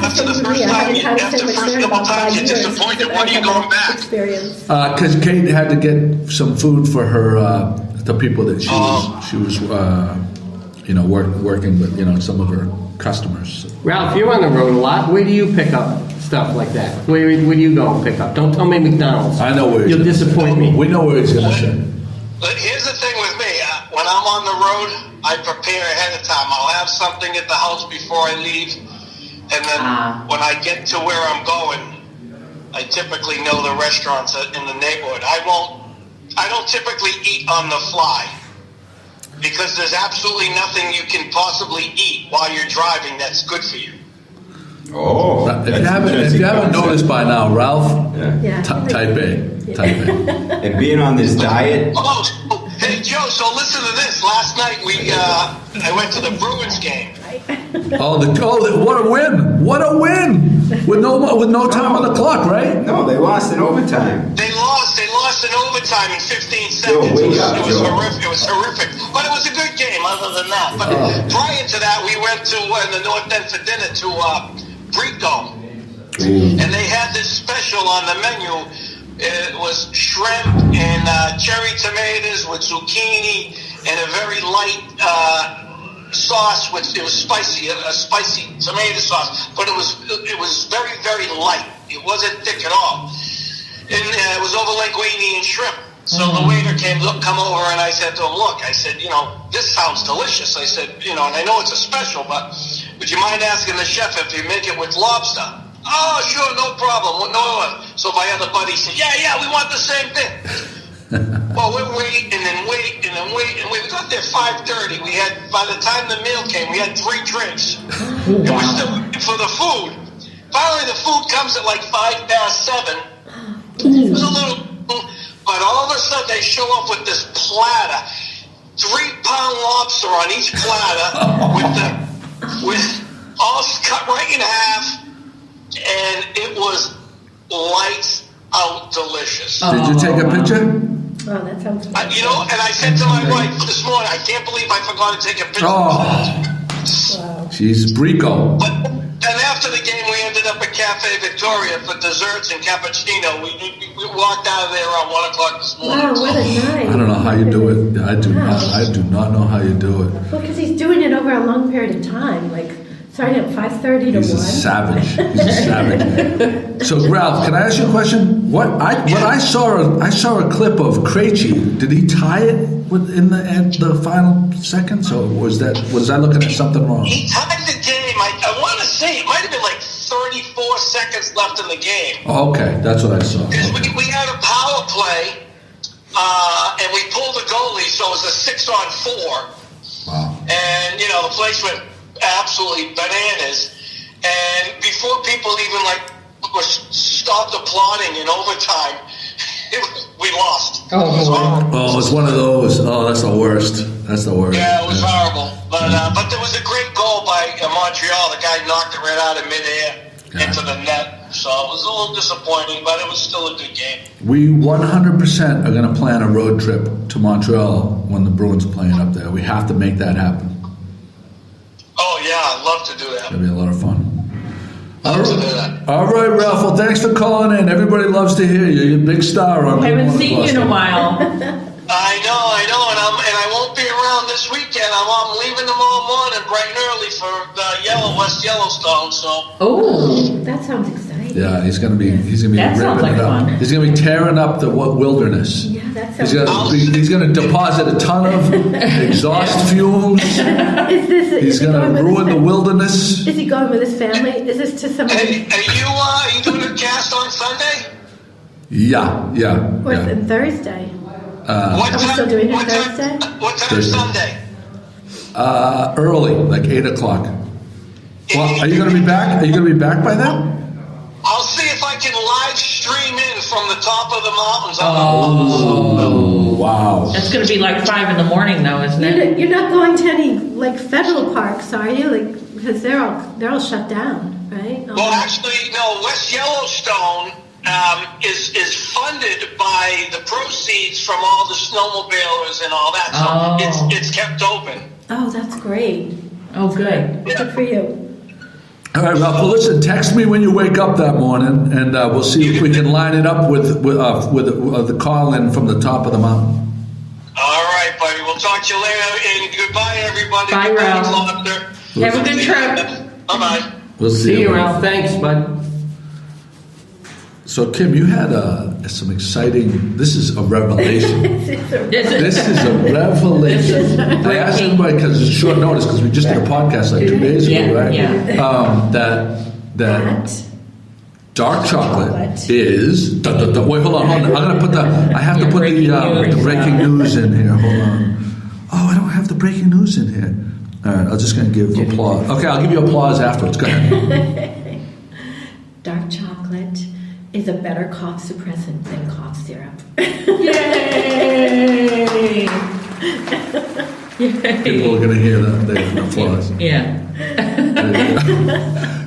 [SPEAKER 8] After the first
[SPEAKER 3] I
[SPEAKER 8] time,
[SPEAKER 3] haven't had a
[SPEAKER 8] after the
[SPEAKER 3] sandwich
[SPEAKER 8] first
[SPEAKER 3] there in
[SPEAKER 8] couple
[SPEAKER 3] about 5
[SPEAKER 8] times, you're
[SPEAKER 3] years.
[SPEAKER 8] disappointed.
[SPEAKER 3] but
[SPEAKER 8] When
[SPEAKER 3] I
[SPEAKER 8] are you
[SPEAKER 3] had
[SPEAKER 8] going
[SPEAKER 3] that
[SPEAKER 8] back?
[SPEAKER 3] Experience.
[SPEAKER 1] Because Kate had to get some food for her the people that she was working with, some of her customers.
[SPEAKER 6] Ralph, you're on the road a lot. Where do you pick up stuff like that? Where do you go and pick up? Don't tell me McDonald's.
[SPEAKER 1] I know where
[SPEAKER 6] you'll disappoint me.
[SPEAKER 1] We know where he's going to say.
[SPEAKER 8] But here's the thing with me. When I'm on the road, I prepare ahead of time. I'll have something at the house before I leave. And then when I get to where I'm going, I typically know the restaurants in the neighborhood. I don't typically eat on the fly because there's absolutely nothing you can possibly eat while you're driving that's good for you.
[SPEAKER 4] Oh,
[SPEAKER 1] if you haven't noticed by now, Ralph,
[SPEAKER 3] Yeah.
[SPEAKER 1] type A.
[SPEAKER 4] And being on this diet.
[SPEAKER 8] Hey Joe, so listen to this. Last night I went to the Bruins game.
[SPEAKER 1] What a win! What a win! With no time on the clock, right?
[SPEAKER 4] No, they lost in overtime.
[SPEAKER 8] They lost in overtime in 15 seconds.
[SPEAKER 4] Joe, wake up,
[SPEAKER 8] It was
[SPEAKER 4] Joe.
[SPEAKER 8] horrific. It was horrific. But it was a good game other than that. But prior to that, we went to in the North End for dinner to Brico. And they had this special on the menu. It was shrimp and cherry tomatoes with zucchini and a very light sauce. It was spicy, a spicy tomato sauce, but it was very, very light. It wasn't thick at all. And it was over linguine and shrimp. So the waiter come over, and I said to him, look, I said, this sounds delicious. I said, and I know it's a special, but would you mind asking the chef if you make it with lobster? Oh, sure, no problem. No. So my other buddy said, yeah, we want the same thing. Well, we're waiting and wait. We got there 5:30. By the time the meal came, we had 3 drinks. And we're still waiting for the food. Finally, the food comes at like 7:05. It was a little, but all of a sudden they show up with this platter, 3-pound lobster on each platter, with all cut right in half, and it was lights out delicious.
[SPEAKER 1] Did you take a picture?
[SPEAKER 3] Oh, that sounds good.
[SPEAKER 8] And I said to my wife this morning, I can't believe I forgot to take a picture.
[SPEAKER 3] Wow.
[SPEAKER 1] She's Brico.
[SPEAKER 8] But then after the game, we ended up at Cafe Victoria for desserts and cappuccino. We walked out of there around 1 o'clock this morning.
[SPEAKER 3] Wow, what a night.
[SPEAKER 1] I don't know how you do it. I do not know how you do it.
[SPEAKER 3] Well, because he's doing it over a long period of time, like Starting at 5:30 to
[SPEAKER 1] He's
[SPEAKER 3] 1.
[SPEAKER 1] a savage. He's a savage. So, Ralph, can I ask you a question? I saw a clip of Krejci. Did he tie it in the final seconds, or was I looking at something wrong?
[SPEAKER 8] He tied the game. I want to say it might have been like 34 seconds left in the game.
[SPEAKER 1] Oh, okay, that's what I saw.
[SPEAKER 8] Because we had a power play, and we pulled the goalie, so it was a 6-on-4.
[SPEAKER 1] Wow.
[SPEAKER 8] And, the place went absolutely bananas. And before people even, stopped applauding in overtime, we lost. It was horrible.
[SPEAKER 1] Oh, it's one of those. Oh, that's the worst. That's the worst.
[SPEAKER 8] Yeah, it was horrible. But there was a great goal by Montreal. The guy knocked it right out of midair into the net. So it was a little disappointing, but it was still a good game.
[SPEAKER 1] We 100% are going to plan a road trip to Montreal when the Bruins are playing up there. We have to make that happen.
[SPEAKER 8] Oh, yeah, I'd love to do that.
[SPEAKER 1] It'll be a lot of fun.
[SPEAKER 8] Love to do that.
[SPEAKER 1] All right, Ralph. Well, thanks for calling in. Everybody loves to hear you. You're a big star on
[SPEAKER 2] I
[SPEAKER 1] Good
[SPEAKER 2] haven't
[SPEAKER 1] Morning
[SPEAKER 2] seen you in a
[SPEAKER 1] Gloucester.
[SPEAKER 2] while.
[SPEAKER 8] I know, and I won't be around this weekend. I'm leaving tomorrow morning bright and early for the West Yellowstone. So.
[SPEAKER 2] Oh,
[SPEAKER 3] That sounds exciting.
[SPEAKER 1] Yeah, he's gonna be
[SPEAKER 2] That sounds
[SPEAKER 1] ripping
[SPEAKER 2] like
[SPEAKER 1] it up.
[SPEAKER 2] fun.
[SPEAKER 1] He's gonna be tearing up the wilderness.
[SPEAKER 3] Yeah, that sounds
[SPEAKER 1] He's gonna deposit a ton of exhaust fumes. He's gonna ruin the wilderness.
[SPEAKER 3] Is he going with his family? Is this to somebody?
[SPEAKER 8] Hey, are you doing a cast on Sunday?
[SPEAKER 1] Yeah.
[SPEAKER 3] Or is it Thursday?
[SPEAKER 8] What
[SPEAKER 3] Are we still doing it Thursday?
[SPEAKER 8] What time
[SPEAKER 1] Thursday.
[SPEAKER 8] Sunday?
[SPEAKER 1] Early, like 8 o'clock. Well, are you gonna be back? Are you gonna be back by then?
[SPEAKER 8] I'll see if I can live stream in from the top of the mountains.
[SPEAKER 1] Oh, wow.
[SPEAKER 2] that's going to be like 5 in the morning, though, isn't it?
[SPEAKER 3] You're not going to any federal parks, are you? Because they're all shut down, right?
[SPEAKER 8] Well, actually, no. West Yellowstone is funded by the proceeds from all the snowmobilers and all that. So it's kept open.
[SPEAKER 3] Oh, that's great.
[SPEAKER 2] Oh, good.
[SPEAKER 3] Good for you.
[SPEAKER 1] All right, Ralph. Well, listen. Text me when you wake up that morning, and we'll see if we can line it up with the call in from the top of the mountain.
[SPEAKER 8] All right, buddy. We'll talk to you later. And goodbye, everybody.
[SPEAKER 2] Bye,
[SPEAKER 8] Goodbye,
[SPEAKER 2] Ralph.
[SPEAKER 8] Gloucester.
[SPEAKER 2] Have a good trip.
[SPEAKER 8] Bye-bye.
[SPEAKER 1] We'll
[SPEAKER 6] See you, Ralph. Thanks, bud.
[SPEAKER 1] So, Kim, you had some exciting. This is a revelation. This is a revelation. I asked everybody because it's short notice because we just did a podcast like 2 days ago, right?
[SPEAKER 2] Yeah.
[SPEAKER 1] That dark chocolate is. Wait, hold on. I'm gonna put I have to put the breaking news in here. Hold on. Oh, I don't have the breaking news in here. All right, I'm just gonna give applause. Okay, I'll give you applause afterwards. Go ahead.
[SPEAKER 3] Dark chocolate is a better cough suppressant than cough syrup.
[SPEAKER 2] Yay!
[SPEAKER 1] People are gonna hear the applause.
[SPEAKER 2] Yeah.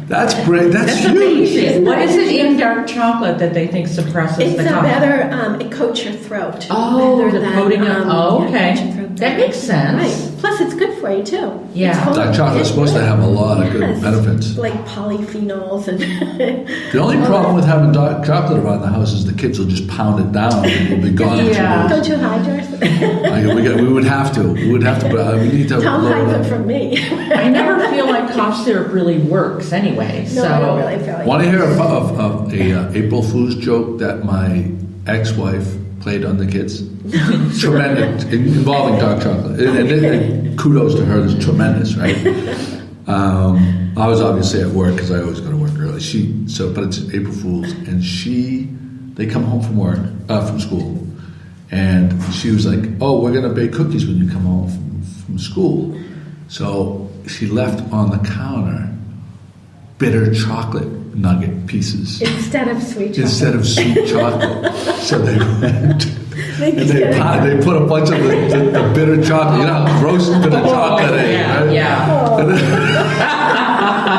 [SPEAKER 1] That's great. That's huge.
[SPEAKER 2] Amazing. What is it in dark chocolate that they think suppresses
[SPEAKER 3] It's
[SPEAKER 2] the
[SPEAKER 3] a
[SPEAKER 2] cough?
[SPEAKER 3] better, it coats your throat.
[SPEAKER 2] Oh,
[SPEAKER 3] better
[SPEAKER 2] the
[SPEAKER 3] than,
[SPEAKER 2] coating of,
[SPEAKER 3] yeah,
[SPEAKER 2] okay.
[SPEAKER 3] coats your throat
[SPEAKER 2] That
[SPEAKER 3] better.
[SPEAKER 2] makes sense.
[SPEAKER 3] Right. Plus, it's good for you, too.
[SPEAKER 2] Yeah.
[SPEAKER 3] It's full
[SPEAKER 1] Dark
[SPEAKER 3] of-
[SPEAKER 1] chocolate's supposed to have a lot of good
[SPEAKER 3] Yes.
[SPEAKER 1] benefits.
[SPEAKER 3] Like polyphenols and...
[SPEAKER 1] The only problem with having dark chocolate around the house is the kids will just pound it down and we'll be gone in 2
[SPEAKER 2] Yeah.
[SPEAKER 1] days.
[SPEAKER 3] Don't you hide yours?
[SPEAKER 1] We would have to. We would have to, but we need to.
[SPEAKER 3] Tom
[SPEAKER 1] load
[SPEAKER 3] hides
[SPEAKER 1] it
[SPEAKER 3] it
[SPEAKER 1] up.
[SPEAKER 3] from me.
[SPEAKER 2] I never feel like cough syrup really works anyway.
[SPEAKER 3] No,
[SPEAKER 2] so
[SPEAKER 3] I don't really feel like
[SPEAKER 1] Want to hear of a April Fool's joke that my ex-wife played on the kids? Tremendous, involving dark chocolate. And kudos to her, it's tremendous, right? I was obviously at work because I always go to work early. But it's April Fool's, and they come home from school, and she was like, "Oh, we're gonna bake cookies when you come home from school." So she left on the counter bitter chocolate nugget pieces
[SPEAKER 3] Instead of sweet chocolate.
[SPEAKER 1] instead of sweet chocolate. So they went and they put a bunch of the bitter chocolate, gross bitter chocolate in,
[SPEAKER 2] yeah,
[SPEAKER 1] right?
[SPEAKER 2] yeah.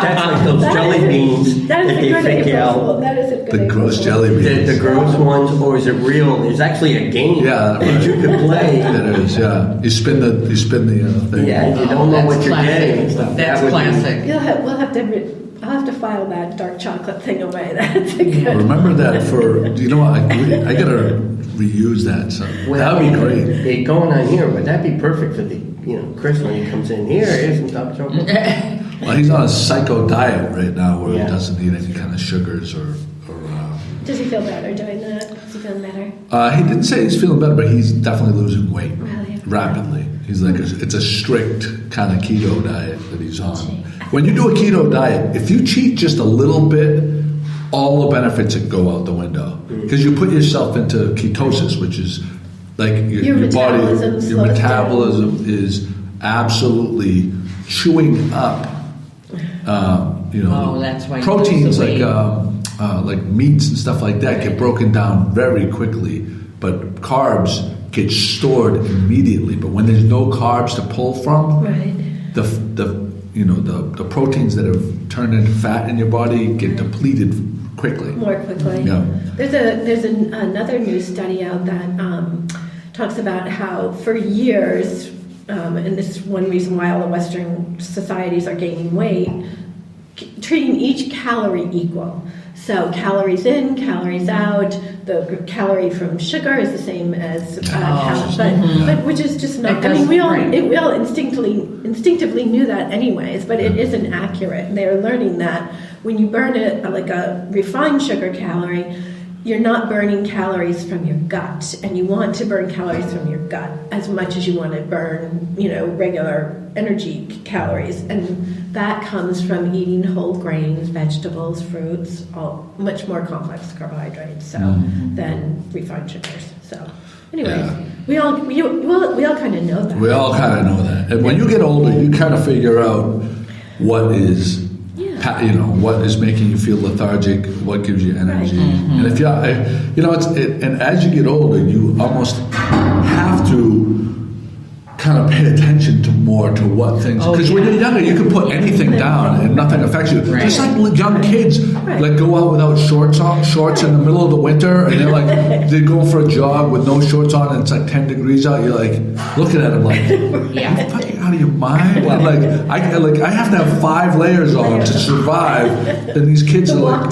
[SPEAKER 6] That's like those jelly beans
[SPEAKER 3] That is
[SPEAKER 6] that
[SPEAKER 3] a
[SPEAKER 6] they
[SPEAKER 3] good
[SPEAKER 6] fake
[SPEAKER 3] April
[SPEAKER 6] out.
[SPEAKER 3] Fool. That is a good
[SPEAKER 1] The
[SPEAKER 3] April
[SPEAKER 1] gross
[SPEAKER 3] Fool.
[SPEAKER 1] jelly beans.
[SPEAKER 6] The gross ones, or is it real? There's actually a game
[SPEAKER 1] Yeah,
[SPEAKER 6] that
[SPEAKER 1] right.
[SPEAKER 6] you could play.
[SPEAKER 1] It is, yeah. You spin the thing.
[SPEAKER 6] Yeah, you don't know
[SPEAKER 2] That's
[SPEAKER 6] what you're
[SPEAKER 2] classic.
[SPEAKER 6] getting and stuff.
[SPEAKER 2] That's
[SPEAKER 6] That would be-
[SPEAKER 2] classic.
[SPEAKER 3] I'll have to file that dark chocolate thing away. That's a good.
[SPEAKER 1] Remember that you know what? I gotta reuse that. So that would be great.
[SPEAKER 6] It going on here, but that'd be perfect for Chris when he comes in here. Here's some dark chocolate.
[SPEAKER 1] Well, he's on a psycho diet right now where
[SPEAKER 6] Yeah.
[SPEAKER 1] he doesn't eat any kind of sugars or
[SPEAKER 3] Does he feel better doing that? Is he feeling better?
[SPEAKER 1] he didn't say he's feeling better, but he's definitely losing weight
[SPEAKER 3] Really?
[SPEAKER 1] rapidly. He's like, it's a strict kind of keto diet that he's on. When you do a keto diet, if you cheat just a little bit, all the benefits go out the window. Because you put yourself into ketosis, which is like your
[SPEAKER 3] metabolism
[SPEAKER 1] body,
[SPEAKER 3] slows
[SPEAKER 1] your metabolism is absolutely chewing up,
[SPEAKER 2] Oh, that's why you
[SPEAKER 1] proteins
[SPEAKER 2] lose the
[SPEAKER 1] like meats and stuff like that get broken down very quickly, but carbs get stored immediately. But when there's no carbs to pull from,
[SPEAKER 3] Right.
[SPEAKER 1] the proteins that have turned into fat in your body get depleted quickly.
[SPEAKER 3] More quickly.
[SPEAKER 1] Yeah.
[SPEAKER 3] There's another new study out that talks about how for years, and this is one reason why all the Western societies are gaining weight, treating each calorie equal. So calories in, calories out. The calorie from sugar is the same as but which is just not. I mean, we all instinctively knew that anyways, but it isn't accurate. They're learning that when you burn it like a refined sugar calorie, you're not burning calories from your gut, and you want to burn calories from your gut as much as you want to burn, regular energy calories, and that comes from eating whole grains, vegetables, fruits, all much more complex carbohydrates than refined sugars. So, anyways, we all kind of know that.
[SPEAKER 1] We all kind of know that. And when you get older, you kind of figure out what is. What is making you feel lethargic? What gives you energy? And if and as you get older, you almost have to kind of pay attention to what things. Because when you're younger, you can put anything down and nothing affects you.
[SPEAKER 2] Right.
[SPEAKER 1] Just like young kids, like go out without shorts in the middle of the winter, and they're like they go for a jog with no shorts on, and it's like 10 degrees out. You're like looking at them like,
[SPEAKER 2] Yeah.
[SPEAKER 1] are you fucking out of your mind? And I have to have 5 layers on to survive. And these kids are like,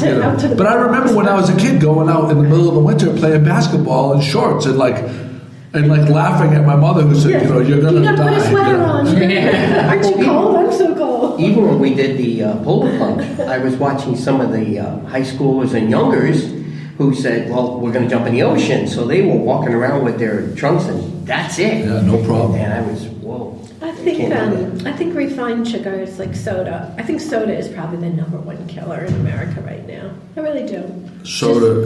[SPEAKER 1] But I remember when I was a kid going out in the middle of the winter playing basketball in shorts and laughing at my mother who said, you're gonna die.
[SPEAKER 3] You gotta put a sweater on. Aren't you cold? I'm so cold.
[SPEAKER 6] Even when we did the polo plunge, I was watching some of the high schoolers and youngers who said, well, we're going to jump in the ocean. So they were walking around with their trunks and that's it.
[SPEAKER 1] Yeah, no problem.
[SPEAKER 6] And I was, whoa.
[SPEAKER 3] I think refined sugars like soda. I think soda is probably the #1 killer in America right now. I really do.
[SPEAKER 1] Soda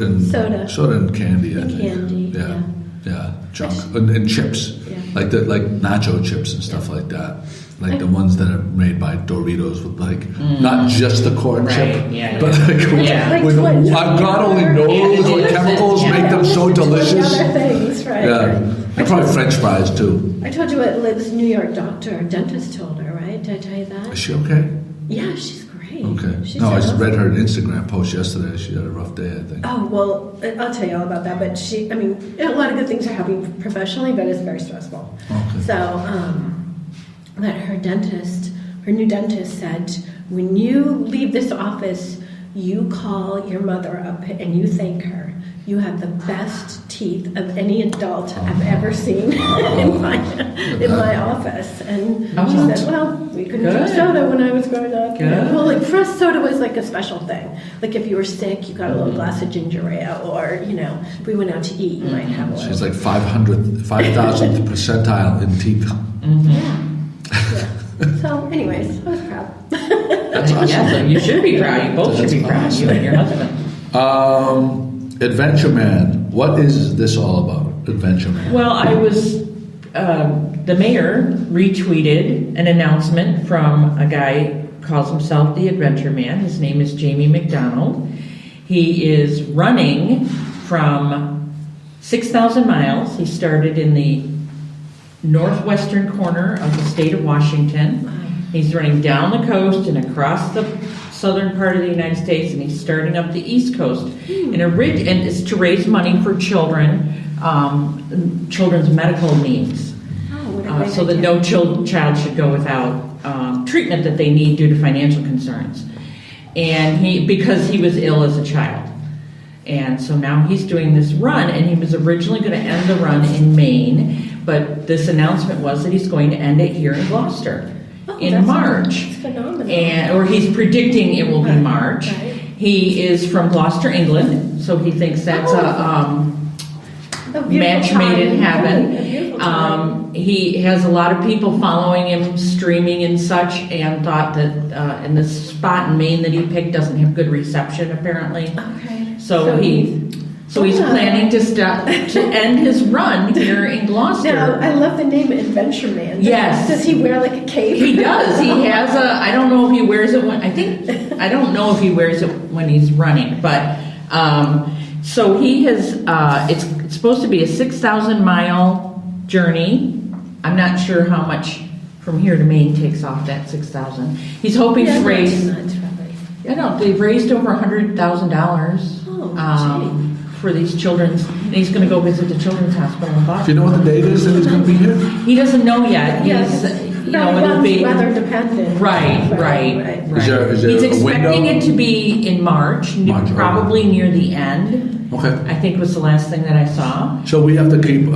[SPEAKER 3] soda
[SPEAKER 1] and candy.
[SPEAKER 3] and candy.
[SPEAKER 1] Yeah, junk and chips,
[SPEAKER 3] Yeah.
[SPEAKER 1] like nacho chips and stuff like that, like the ones that are made by Doritos with not just the corn chip, but with God only knows what chemicals make them so delicious.
[SPEAKER 3] Other things, right?
[SPEAKER 1] Yeah, and probably French fries too.
[SPEAKER 3] I told you what this New York dentist told her, right? Did I tell you that?
[SPEAKER 1] Is she okay?
[SPEAKER 3] Yeah, she's great.
[SPEAKER 1] Okay.
[SPEAKER 3] She's
[SPEAKER 1] No, I just
[SPEAKER 3] awesome.
[SPEAKER 1] read her Instagram post yesterday. She had a rough day, I think.
[SPEAKER 3] Oh, well, I'll tell you all about that. But a lot of good things are happening professionally, but it's very stressful.
[SPEAKER 1] Okay.
[SPEAKER 3] So, but her new dentist said, when you leave this office, you call your mother up and you thank her. You have the best teeth of any adult I've ever seen in my office. And she said, well, we couldn't drink soda when I was growing up. Well, for us, soda was like a special thing. Like if you were sick, you got a little glass of ginger ale, or, if we went out to eat, you might have a little.
[SPEAKER 1] She's like 5,000th percentile in teeth.
[SPEAKER 3] Yeah. So, anyways, I was proud.
[SPEAKER 1] That's awesome.
[SPEAKER 2] Yeah, so you should be proud. You both should be proud. You and your husband.
[SPEAKER 1] Adventure Man. What is this all about? Adventure Man.
[SPEAKER 2] Well, I was, the mayor retweeted an announcement from a guy who calls himself the Adventure Man. His name is Jamie McDonald. He is running from 6,000 miles. He started in the northwestern corner of the state of Washington. He's running down the coast and across the southern part of the United States, and he's starting up the East Coast. And it's to raise money for children's medical needs, so that no child should go without treatment that they need due to financial concerns. And because he was ill as a child. And so now he's doing this run, and he was originally going to end the run in Maine, but this announcement was that he's going to end it here in Gloucester. in March.
[SPEAKER 3] That's phenomenal.
[SPEAKER 2] Or he's predicting it will be March.
[SPEAKER 3] Right.
[SPEAKER 2] He is from Gloucester, England, so he thinks that's
[SPEAKER 3] A beautiful
[SPEAKER 2] match made in
[SPEAKER 3] time.
[SPEAKER 2] heaven.
[SPEAKER 3] A beautiful time.
[SPEAKER 2] He has a lot of people following him, streaming and such, and thought that in the spot in Maine that he picked doesn't have good reception apparently.
[SPEAKER 3] Okay.
[SPEAKER 2] So he's planning to end his run here in Gloucester.
[SPEAKER 3] Now, I love the name Adventure Man.
[SPEAKER 2] Yes.
[SPEAKER 3] Does he wear like a cape?
[SPEAKER 2] He does. He has I don't know if he wears it I don't know if he wears it when he's running, but so he has. It's supposed to be a 6,000 mile journey. I'm not sure how much from here to Maine takes off that 6,000. He's hoping to raise. I don't. They've raised over $100,000.
[SPEAKER 3] Oh,
[SPEAKER 2] for these children's, and he's going to go visit the children's hospital in Boston.
[SPEAKER 1] Do you know what the date is that he's going to be here?
[SPEAKER 2] He doesn't know yet.
[SPEAKER 3] Yes.
[SPEAKER 2] It'll be
[SPEAKER 3] weather dependent.
[SPEAKER 2] Right.
[SPEAKER 1] Is there
[SPEAKER 2] He's
[SPEAKER 1] a
[SPEAKER 2] expecting
[SPEAKER 1] window?
[SPEAKER 2] it to be in March,
[SPEAKER 1] March,
[SPEAKER 2] probably near the end.
[SPEAKER 1] Okay.
[SPEAKER 2] I think was the last thing that I saw.
[SPEAKER 1] So we have to keep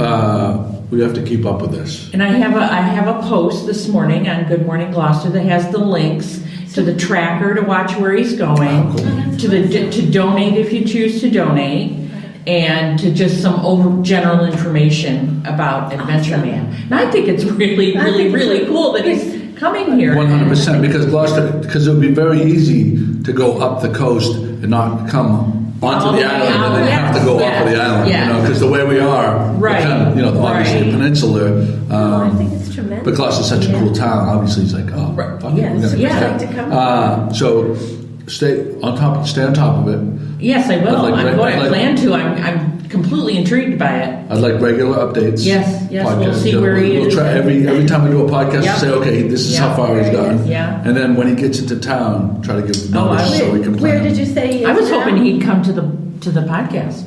[SPEAKER 1] up with this.
[SPEAKER 2] And I have a post this morning on Good Morning Gloucester that has the links to the tracker to watch where he's going,
[SPEAKER 1] Oh, cool.
[SPEAKER 2] to donate if you choose to donate, and to just some general information about Adventure Man. And I think it's really, really, really cool that he's coming here.
[SPEAKER 1] 100%, because it would be very easy to go up the coast and not come onto the island and then have to go off of the island, because the way we are,
[SPEAKER 2] Right.
[SPEAKER 1] we're kind of, obviously a peninsula.
[SPEAKER 3] I think it's tremendous.
[SPEAKER 1] But Gloucester's such a cool town. Obviously, he's like, oh,
[SPEAKER 2] Right.
[SPEAKER 1] fuck it,
[SPEAKER 3] Yes,
[SPEAKER 1] we're gonna
[SPEAKER 3] yeah,
[SPEAKER 1] go.
[SPEAKER 3] I'd like to come.
[SPEAKER 1] So stay on top of it.
[SPEAKER 2] Yes, I will.
[SPEAKER 1] I
[SPEAKER 2] plan to. I'm completely intrigued by it.
[SPEAKER 1] I'd like regular updates.
[SPEAKER 2] Yes, we'll
[SPEAKER 1] podcasts.
[SPEAKER 2] see where he
[SPEAKER 1] We'll
[SPEAKER 2] is.
[SPEAKER 1] try every time we do a podcast,
[SPEAKER 2] Yep.
[SPEAKER 1] say, okay, this is how
[SPEAKER 2] Yep.
[SPEAKER 1] far he's gone.
[SPEAKER 2] Yeah.
[SPEAKER 1] And then when he gets into town, try to give numbers so we can plan.
[SPEAKER 3] Where did you say he is
[SPEAKER 2] I was
[SPEAKER 3] now?
[SPEAKER 2] hoping he'd come to the podcast.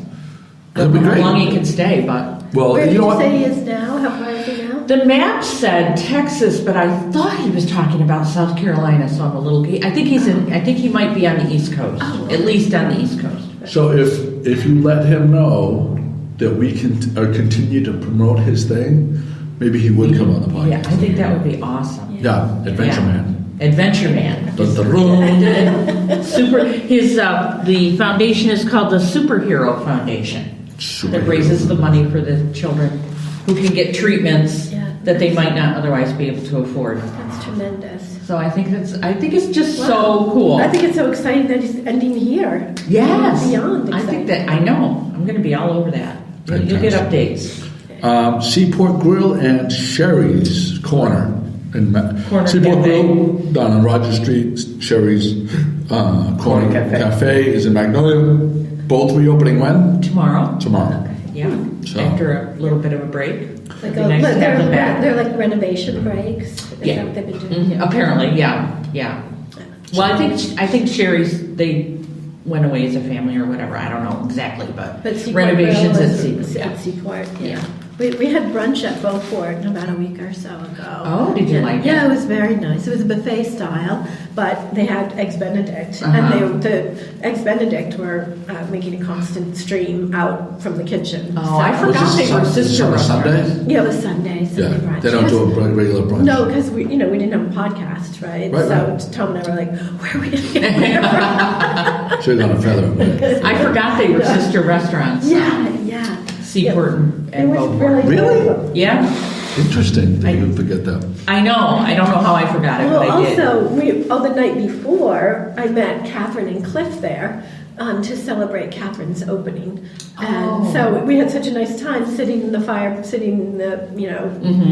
[SPEAKER 1] That'd be
[SPEAKER 2] How
[SPEAKER 1] great.
[SPEAKER 2] long he could stay, but
[SPEAKER 1] Well,
[SPEAKER 3] Where did
[SPEAKER 1] you know
[SPEAKER 3] you
[SPEAKER 1] what?
[SPEAKER 3] say he is now? How far is he now?
[SPEAKER 2] the map said Texas, but I thought he was talking about South Carolina, so I'm a little. I think he might be on the East Coast, at least on the East Coast.
[SPEAKER 1] So if you let him know that we can continue to promote his thing, maybe he would come on the podcast.
[SPEAKER 2] Yeah, I think that would be awesome.
[SPEAKER 1] Yeah, Adventure
[SPEAKER 2] Yeah.
[SPEAKER 1] Man.
[SPEAKER 2] Adventure Man.
[SPEAKER 1] Dun, dun, dun.
[SPEAKER 2] The foundation is called the Superhero Foundation. That raises the money for the children who can get treatments that they might not otherwise be able to afford.
[SPEAKER 3] That's tremendous.
[SPEAKER 2] So I think it's just so cool.
[SPEAKER 3] I think it's so exciting that he's ending here.
[SPEAKER 2] Yes.
[SPEAKER 3] Beyond
[SPEAKER 2] I think
[SPEAKER 3] exciting.
[SPEAKER 2] that I know. I'm going to be all over that. You'll get updates.
[SPEAKER 1] Seaport Grill and Sherry's Corner. Seaport
[SPEAKER 2] Cafe.
[SPEAKER 1] Grill down on Roger Street. Sherry's Corner Cafe is in Magnolia. Both reopening when?
[SPEAKER 2] Tomorrow.
[SPEAKER 1] Tomorrow.
[SPEAKER 2] Yeah.
[SPEAKER 1] So-
[SPEAKER 2] After a little bit of a break.
[SPEAKER 3] Like
[SPEAKER 2] It'd be nice to have them back.
[SPEAKER 3] they're like renovation breaks. Is
[SPEAKER 2] Yeah.
[SPEAKER 3] that what they've been doing?
[SPEAKER 2] Mhm. Apparently, yeah. Well, I think Sherry's they went away as a family or whatever. I don't know exactly, but
[SPEAKER 3] Seaport
[SPEAKER 2] renovations
[SPEAKER 3] Grill
[SPEAKER 2] at
[SPEAKER 3] is-
[SPEAKER 2] Seaport.
[SPEAKER 3] at
[SPEAKER 2] Yeah.
[SPEAKER 3] Seaport. Yeah.
[SPEAKER 2] Yeah.
[SPEAKER 3] We had brunch at Beaufort about a week or so ago.
[SPEAKER 2] Oh, did you like it?
[SPEAKER 3] Yeah, it was very nice. It was a buffet style, but they had Eggs Benedict.
[SPEAKER 2] Uh-huh.
[SPEAKER 3] And the Eggs Benedict were making a constant stream out from the kitchen.
[SPEAKER 2] Oh, I
[SPEAKER 3] So-
[SPEAKER 2] forgot
[SPEAKER 1] Was this
[SPEAKER 2] they were
[SPEAKER 1] Sun-
[SPEAKER 2] sister
[SPEAKER 1] on a Sunday?
[SPEAKER 2] restaurants.
[SPEAKER 3] Yeah, it was Sunday brunch.
[SPEAKER 1] They don't do a regular brunch.
[SPEAKER 3] No, because we didn't have a podcast, right?
[SPEAKER 1] Right,
[SPEAKER 3] So
[SPEAKER 1] right.
[SPEAKER 3] Tom and I were like, where are we going to get there from?
[SPEAKER 1] So you're gonna feather it.
[SPEAKER 2] I forgot they were sister restaurants.
[SPEAKER 3] Yeah.
[SPEAKER 2] Seaport
[SPEAKER 3] It
[SPEAKER 2] and
[SPEAKER 3] was
[SPEAKER 2] Beaufort.
[SPEAKER 1] Really?
[SPEAKER 2] Yeah,
[SPEAKER 1] Interesting that you forget that.
[SPEAKER 2] I know. I don't know how I forgot it,
[SPEAKER 3] Well,
[SPEAKER 2] but I did.
[SPEAKER 3] also, the night before, I met Catherine and Cliff there to celebrate Catherine's opening. And
[SPEAKER 2] Oh.
[SPEAKER 3] so we had such a nice time sitting in the in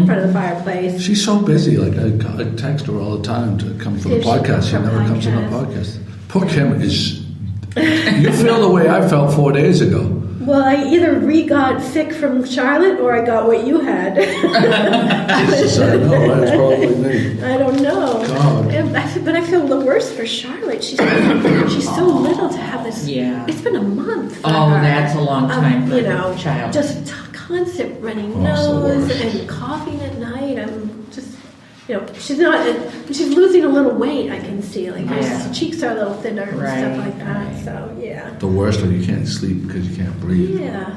[SPEAKER 3] front of the fireplace.
[SPEAKER 1] She's so busy. Like I text her all the time to come for the
[SPEAKER 3] Yeah, she
[SPEAKER 1] podcast. She
[SPEAKER 3] comes
[SPEAKER 1] never
[SPEAKER 3] on
[SPEAKER 1] comes on the
[SPEAKER 3] podcast.
[SPEAKER 1] podcast. Poor Kim is. You feel the way I felt 4 days ago.
[SPEAKER 3] Well, I either got sick from Charlotte or I got what you had.
[SPEAKER 1] Jesus, I know. That's probably me.
[SPEAKER 3] I don't know.
[SPEAKER 1] God.
[SPEAKER 3] But I feel the worst for Charlotte. She's so little to have this.
[SPEAKER 2] Yeah.
[SPEAKER 3] It's been a month. For
[SPEAKER 2] Oh,
[SPEAKER 3] her.
[SPEAKER 2] that's a long time for a child.
[SPEAKER 3] Just constant running
[SPEAKER 1] Oh, it's the
[SPEAKER 3] nose
[SPEAKER 1] worst.
[SPEAKER 3] and coughing at night. I'm just, she's not. She's losing a little weight. I can see, like
[SPEAKER 2] Yeah.
[SPEAKER 3] her cheeks are a little thinner and
[SPEAKER 2] Right,
[SPEAKER 3] stuff like that.
[SPEAKER 2] right.
[SPEAKER 3] So yeah.
[SPEAKER 1] The worst when you can't sleep because you can't breathe.
[SPEAKER 3] Yeah.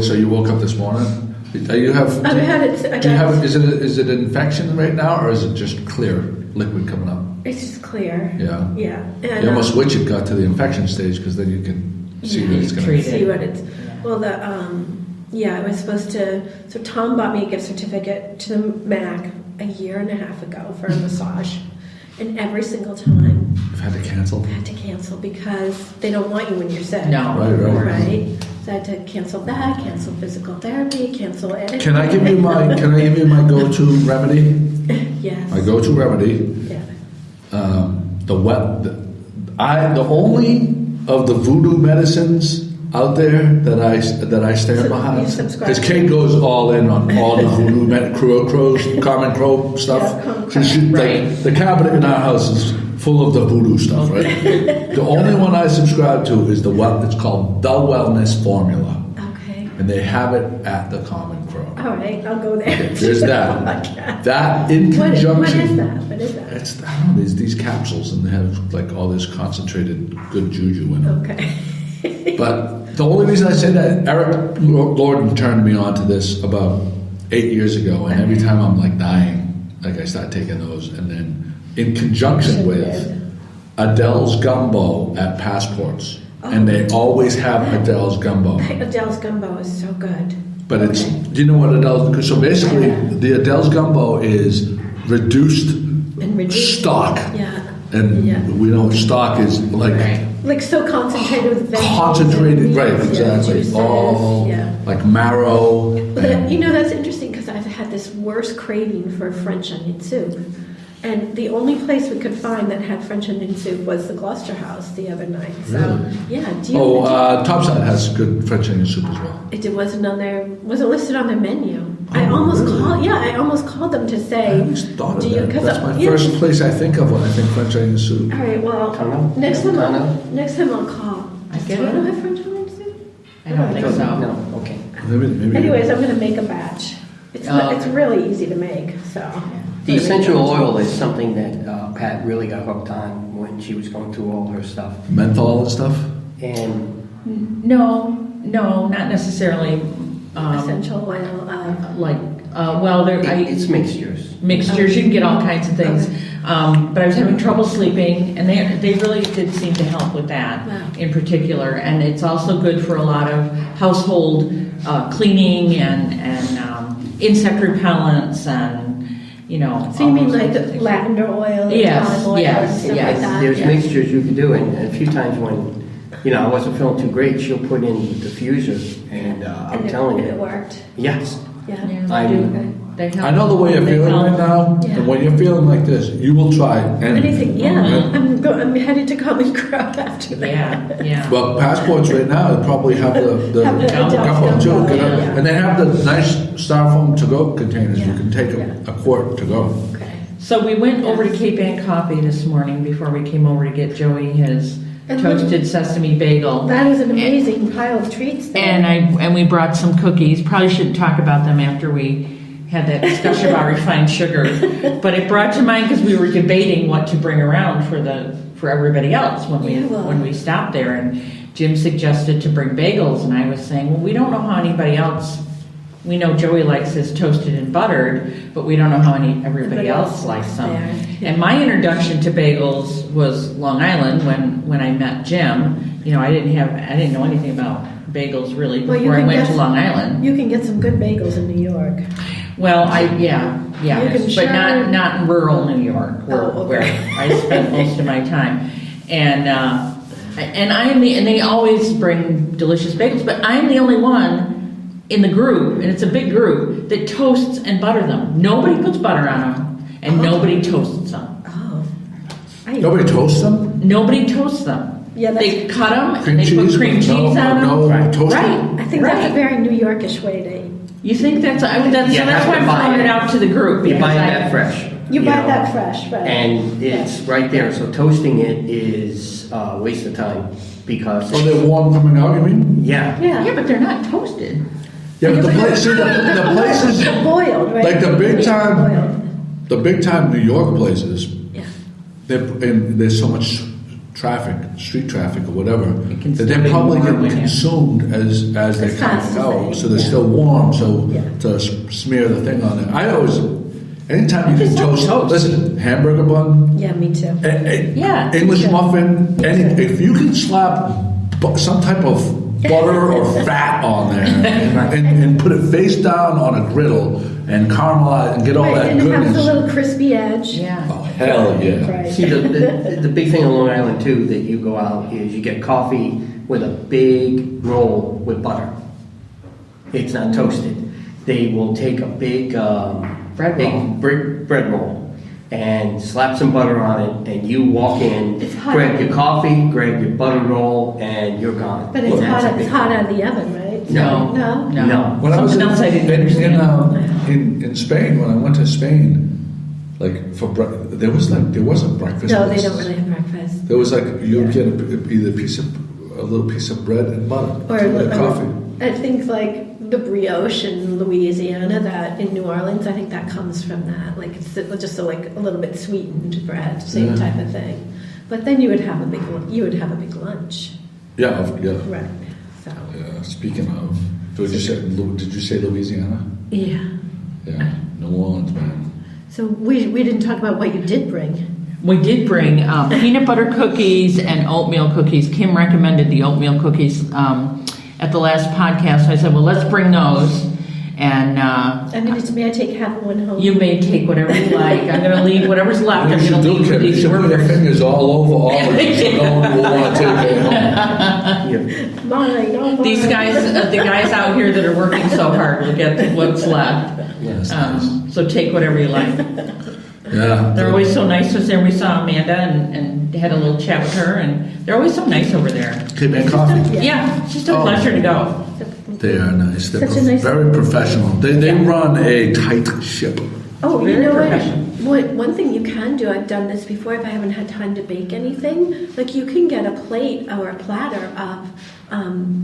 [SPEAKER 1] So you woke up this morning. Do you have?
[SPEAKER 3] I've had it.
[SPEAKER 1] Do you have? Is it an infection right now, or is it just clear? liquid coming up.
[SPEAKER 3] It's just clear.
[SPEAKER 1] Yeah.
[SPEAKER 3] Yeah. And,
[SPEAKER 1] You almost wish it got to the infection stage because then you can see what it's going
[SPEAKER 2] treat
[SPEAKER 1] to.
[SPEAKER 2] it.
[SPEAKER 3] see what it's. Well, I was supposed to. So Tom bought me a gift certificate to the MAC a year and a half ago for a massage, and every single time
[SPEAKER 1] You've had to cancel.
[SPEAKER 3] I had to cancel because they don't want you when you're sick.
[SPEAKER 2] No.
[SPEAKER 1] Right.
[SPEAKER 3] Right. So I had to cancel that, cancel physical therapy, cancel editing.
[SPEAKER 1] Can I give you my go-to remedy?
[SPEAKER 3] Yes.
[SPEAKER 1] My go-to remedy.
[SPEAKER 3] Yeah.
[SPEAKER 1] The only of the voodoo medicines out there that I stand
[SPEAKER 3] So
[SPEAKER 1] behind.
[SPEAKER 3] you subscribe
[SPEAKER 1] Because
[SPEAKER 3] to-
[SPEAKER 1] Kate goes all in on all the voodoo common crow stuff.
[SPEAKER 3] Yeah, common
[SPEAKER 1] So she,
[SPEAKER 2] Right.
[SPEAKER 1] like, the cabinet in our house is full of the voodoo stuff, right? The only one I subscribe to is it's called the Wellness Formula,
[SPEAKER 3] Okay.
[SPEAKER 1] and they have it at the Common Crow.
[SPEAKER 3] All right, I'll go there.
[SPEAKER 1] There's that.
[SPEAKER 3] Okay.
[SPEAKER 1] That in
[SPEAKER 3] What
[SPEAKER 1] conjunction.
[SPEAKER 3] is that? What is that?
[SPEAKER 1] It's, I don't know, there's these capsules and they have like all this concentrated good juju in it.
[SPEAKER 3] Okay.
[SPEAKER 1] But the only reason I say that, Eric Lorden turned me on to this about 8 years ago, and every time I'm like dying, like I start taking those, and then in conjunction with Adele's Gumbo at Passports, and they always have Adele's Gumbo.
[SPEAKER 3] Adele's gumbo is so good.
[SPEAKER 1] But it's, do you know what Adele's, so basically the Adele's Gumbo is reduced
[SPEAKER 3] And reduced.
[SPEAKER 1] stock.
[SPEAKER 3] Yeah.
[SPEAKER 1] And
[SPEAKER 3] Yeah.
[SPEAKER 1] we know stock is like
[SPEAKER 3] Like so concentrated with veggies.
[SPEAKER 1] concentrated,
[SPEAKER 3] and
[SPEAKER 1] right,
[SPEAKER 3] meats,
[SPEAKER 1] exactly.
[SPEAKER 3] juices,
[SPEAKER 1] All
[SPEAKER 3] yeah.
[SPEAKER 1] like marrow.
[SPEAKER 3] Well, that, that's interesting because I've had this worst craving for French onion soup. And the only place we could find that had French onion soup was the Gloucester House the other night. So,
[SPEAKER 1] Really?
[SPEAKER 3] yeah.
[SPEAKER 1] Topside has good French onion soup as well.
[SPEAKER 3] It wasn't listed on their menu. I almost called them to
[SPEAKER 1] I
[SPEAKER 3] say,
[SPEAKER 1] always thought of
[SPEAKER 3] do you-
[SPEAKER 1] that.
[SPEAKER 3] 'cause
[SPEAKER 1] That's my
[SPEAKER 3] yeah.
[SPEAKER 1] first place I think of when I think French onion soup.
[SPEAKER 3] all right, well,
[SPEAKER 6] Tano?
[SPEAKER 3] next time
[SPEAKER 6] Tano?
[SPEAKER 3] I'll call.
[SPEAKER 2] I get
[SPEAKER 3] Do I
[SPEAKER 2] it.
[SPEAKER 3] not have French onion soup?
[SPEAKER 2] I don't think so.
[SPEAKER 6] No, okay.
[SPEAKER 1] Maybe.
[SPEAKER 3] Anyways, I'm going to make a batch. It's really easy to make, so.
[SPEAKER 6] The essential oil is something that Pat really got hooked on when she was going through all her stuff.
[SPEAKER 1] Menthol and stuff.
[SPEAKER 6] And
[SPEAKER 2] No, not necessarily.
[SPEAKER 3] Essential oil.
[SPEAKER 6] it's mixtures.
[SPEAKER 2] Mixtures. You can get all kinds of things. But I was having trouble sleeping, and they really did seem to help with that
[SPEAKER 3] Wow.
[SPEAKER 2] in particular. And it's also good for a lot of household cleaning and insect repellents and
[SPEAKER 3] So you mean
[SPEAKER 2] all those
[SPEAKER 3] like
[SPEAKER 2] kinds of things.
[SPEAKER 3] lavender oil,
[SPEAKER 2] Yes,
[SPEAKER 3] olive oil,
[SPEAKER 2] yes,
[SPEAKER 3] and stuff
[SPEAKER 2] yes.
[SPEAKER 3] like that?
[SPEAKER 6] There's
[SPEAKER 3] Yeah.
[SPEAKER 6] mixtures you can do, and a few times when, I wasn't feeling too great, she'll put in diffuser, and I'm
[SPEAKER 3] And
[SPEAKER 6] telling
[SPEAKER 3] it
[SPEAKER 6] you,
[SPEAKER 3] worked.
[SPEAKER 6] yes.
[SPEAKER 3] Yeah.
[SPEAKER 2] Yeah,
[SPEAKER 6] I'm-
[SPEAKER 2] they help.
[SPEAKER 1] I know the way you're
[SPEAKER 2] They
[SPEAKER 1] feeling
[SPEAKER 2] help.
[SPEAKER 1] right now,
[SPEAKER 3] Yeah.
[SPEAKER 1] and when you're feeling like this, you will try anything.
[SPEAKER 3] Anything, yeah. I'm headed to Common Crow after that.
[SPEAKER 2] Yeah.
[SPEAKER 1] Well, Passports right now they probably have the
[SPEAKER 3] Have the
[SPEAKER 1] gumbo
[SPEAKER 3] Adele's
[SPEAKER 1] too,
[SPEAKER 3] gumbo,
[SPEAKER 1] you know,
[SPEAKER 3] yeah.
[SPEAKER 1] and they have the nice styrofoam to-go containers. You
[SPEAKER 3] Yeah.
[SPEAKER 1] can take
[SPEAKER 3] Yeah.
[SPEAKER 1] a quart to go.
[SPEAKER 3] Okay.
[SPEAKER 2] So we went over to Cape Ann Coffee this morning before we came over to get Joey his
[SPEAKER 3] And
[SPEAKER 2] toasted sesame bagel.
[SPEAKER 3] That is an amazing pile of treats there.
[SPEAKER 2] And we brought some cookies. Probably shouldn't talk about them after we had that discussion about refined sugar. But it brought to mind because we were debating what to bring around for everybody else when we stopped there. And Jim suggested to bring bagels, and I was saying, well, we don't know how anybody else. We know Joey likes his toasted and buttered, but we don't know how everybody else likes them.
[SPEAKER 3] there.
[SPEAKER 2] And my introduction to bagels was Long Island when I met Jim. I didn't know anything about bagels really
[SPEAKER 3] Well, you
[SPEAKER 2] before I
[SPEAKER 3] can
[SPEAKER 2] went
[SPEAKER 3] get
[SPEAKER 2] to Long Island.
[SPEAKER 3] You can get some good bagels in New York.
[SPEAKER 2] Well,
[SPEAKER 3] You can
[SPEAKER 2] but
[SPEAKER 3] share-
[SPEAKER 2] not in rural New York where,
[SPEAKER 3] Oh, okay.
[SPEAKER 2] where I spent most of my time. And and they always bring delicious bagels, but I'm the only one in the group, and it's a big group, that toasts and butter them. Nobody puts butter on them, and nobody toasts them.
[SPEAKER 3] Oh.
[SPEAKER 1] Nobody toasts them.
[SPEAKER 2] Nobody toasts them.
[SPEAKER 3] Yeah, that's-
[SPEAKER 2] They cut them,
[SPEAKER 1] Cream
[SPEAKER 2] and they put
[SPEAKER 1] cheese
[SPEAKER 2] cream
[SPEAKER 1] with
[SPEAKER 2] cheese on them.
[SPEAKER 1] no
[SPEAKER 2] Right.
[SPEAKER 1] toasting?
[SPEAKER 3] I think that's a very New Yorkish way to.
[SPEAKER 2] You think that's so that's
[SPEAKER 6] have
[SPEAKER 2] why
[SPEAKER 6] to
[SPEAKER 2] I'm
[SPEAKER 6] buy
[SPEAKER 2] throwing
[SPEAKER 6] it.
[SPEAKER 2] it out to the group.
[SPEAKER 6] You
[SPEAKER 2] because
[SPEAKER 6] buy
[SPEAKER 2] I-
[SPEAKER 6] that fresh.
[SPEAKER 3] You buy
[SPEAKER 6] know,
[SPEAKER 3] that fresh, right?
[SPEAKER 6] And it's right there, so toasting it is a waste of time, because,
[SPEAKER 1] Oh, they're warm coming out, you mean?
[SPEAKER 6] yeah.
[SPEAKER 3] Yeah.
[SPEAKER 2] Yeah, but they're not toasted.
[SPEAKER 1] Yeah, but the places,
[SPEAKER 3] They're boiled, right?
[SPEAKER 1] like the big time,
[SPEAKER 3] Boiled.
[SPEAKER 1] the big time New York places,
[SPEAKER 3] Yeah.
[SPEAKER 1] and there's so much traffic, street traffic or whatever,
[SPEAKER 2] can
[SPEAKER 1] that
[SPEAKER 2] still
[SPEAKER 1] they're
[SPEAKER 2] be
[SPEAKER 1] probably
[SPEAKER 2] warm
[SPEAKER 1] getting
[SPEAKER 2] when you-
[SPEAKER 1] consumed as they're
[SPEAKER 3] As fast
[SPEAKER 1] coming
[SPEAKER 3] as
[SPEAKER 1] out,
[SPEAKER 3] they-
[SPEAKER 1] so they're
[SPEAKER 3] yeah.
[SPEAKER 1] still warm. So
[SPEAKER 3] Yeah.
[SPEAKER 1] to smear the thing on it, I always, Anytime you can
[SPEAKER 2] just love
[SPEAKER 1] toast,
[SPEAKER 2] toast.
[SPEAKER 1] listen, hamburger bun,
[SPEAKER 3] Yeah, me too.
[SPEAKER 2] Yeah.
[SPEAKER 1] English
[SPEAKER 3] Yeah.
[SPEAKER 1] muffin, if you can slap some type of butter or fat on there and put it face down on a griddle and caramelize and get all
[SPEAKER 3] Right,
[SPEAKER 1] that
[SPEAKER 3] and it has a
[SPEAKER 1] goodness.
[SPEAKER 3] little crispy edge.
[SPEAKER 2] Yeah.
[SPEAKER 1] Oh, hell yeah.
[SPEAKER 3] Right.
[SPEAKER 6] See, the big thing on Long Island too that you go out is you get coffee with a big roll with butter. It's not toasted. They will take a big
[SPEAKER 2] Bread roll.
[SPEAKER 6] bread roll and slap some butter on it, and you walk in,
[SPEAKER 3] It's hot.
[SPEAKER 6] grab your coffee, grab your butter roll, and you're gone.
[SPEAKER 3] But it's
[SPEAKER 6] And that's a
[SPEAKER 3] hot.
[SPEAKER 6] big
[SPEAKER 3] It's hot
[SPEAKER 6] thing.
[SPEAKER 3] out of the oven, right?
[SPEAKER 6] No.
[SPEAKER 3] No.
[SPEAKER 6] No.
[SPEAKER 1] When I was
[SPEAKER 2] Something else I didn't understand.
[SPEAKER 1] in Spain, when I went to Spain, like for there wasn't breakfast.
[SPEAKER 3] No, they don't really have breakfast.
[SPEAKER 1] There was like you'd get either a little piece of bread and butter
[SPEAKER 3] Or
[SPEAKER 1] and coffee.
[SPEAKER 3] I think like the brioche in Louisiana, that in New Orleans, I think that comes from that. Like it's just a little bit sweetened bread, same
[SPEAKER 1] Yeah.
[SPEAKER 3] type of thing. But then you would have a big lunch,
[SPEAKER 1] Yeah, yeah.
[SPEAKER 3] right? So
[SPEAKER 1] Yeah. Speaking of, did you say Louisiana?
[SPEAKER 3] yeah.
[SPEAKER 1] Yeah, New Orleans, man.
[SPEAKER 3] So we didn't talk about what you did bring.
[SPEAKER 2] We did bring peanut butter cookies and oatmeal cookies. Kim recommended the oatmeal cookies at the last podcast. I said, well, let's bring those. And
[SPEAKER 3] May I take half one home?
[SPEAKER 2] you may take whatever you like. I'm going to leave whatever's left.
[SPEAKER 1] What
[SPEAKER 2] I'm
[SPEAKER 1] you
[SPEAKER 2] going
[SPEAKER 1] should
[SPEAKER 2] to
[SPEAKER 1] do,
[SPEAKER 2] leave for
[SPEAKER 1] Kim, you
[SPEAKER 2] these
[SPEAKER 1] should put your
[SPEAKER 2] workers.
[SPEAKER 1] fingers all over all of it so no one will want to take it home.
[SPEAKER 6] Yeah.
[SPEAKER 3] Mine, all mine.
[SPEAKER 2] These guys, the guys out here that are working so hard will get what's left.
[SPEAKER 1] Yes, nice.
[SPEAKER 2] So take whatever you like.
[SPEAKER 1] Yeah.
[SPEAKER 2] They're always so nice to us there. We saw Amanda and had a little chat with her, and they're always so nice over there.
[SPEAKER 1] Cape and coffee.
[SPEAKER 2] Yeah, it's just a
[SPEAKER 1] Oh.
[SPEAKER 2] pleasure to go.
[SPEAKER 1] They are nice. They're
[SPEAKER 3] Such a nice-
[SPEAKER 1] very professional. They run a tight ship.
[SPEAKER 3] Oh, you
[SPEAKER 2] Very
[SPEAKER 3] know
[SPEAKER 2] professional.
[SPEAKER 3] one thing you can do, I've done this before if I haven't had time to bake anything, like you can get a plate or a platter of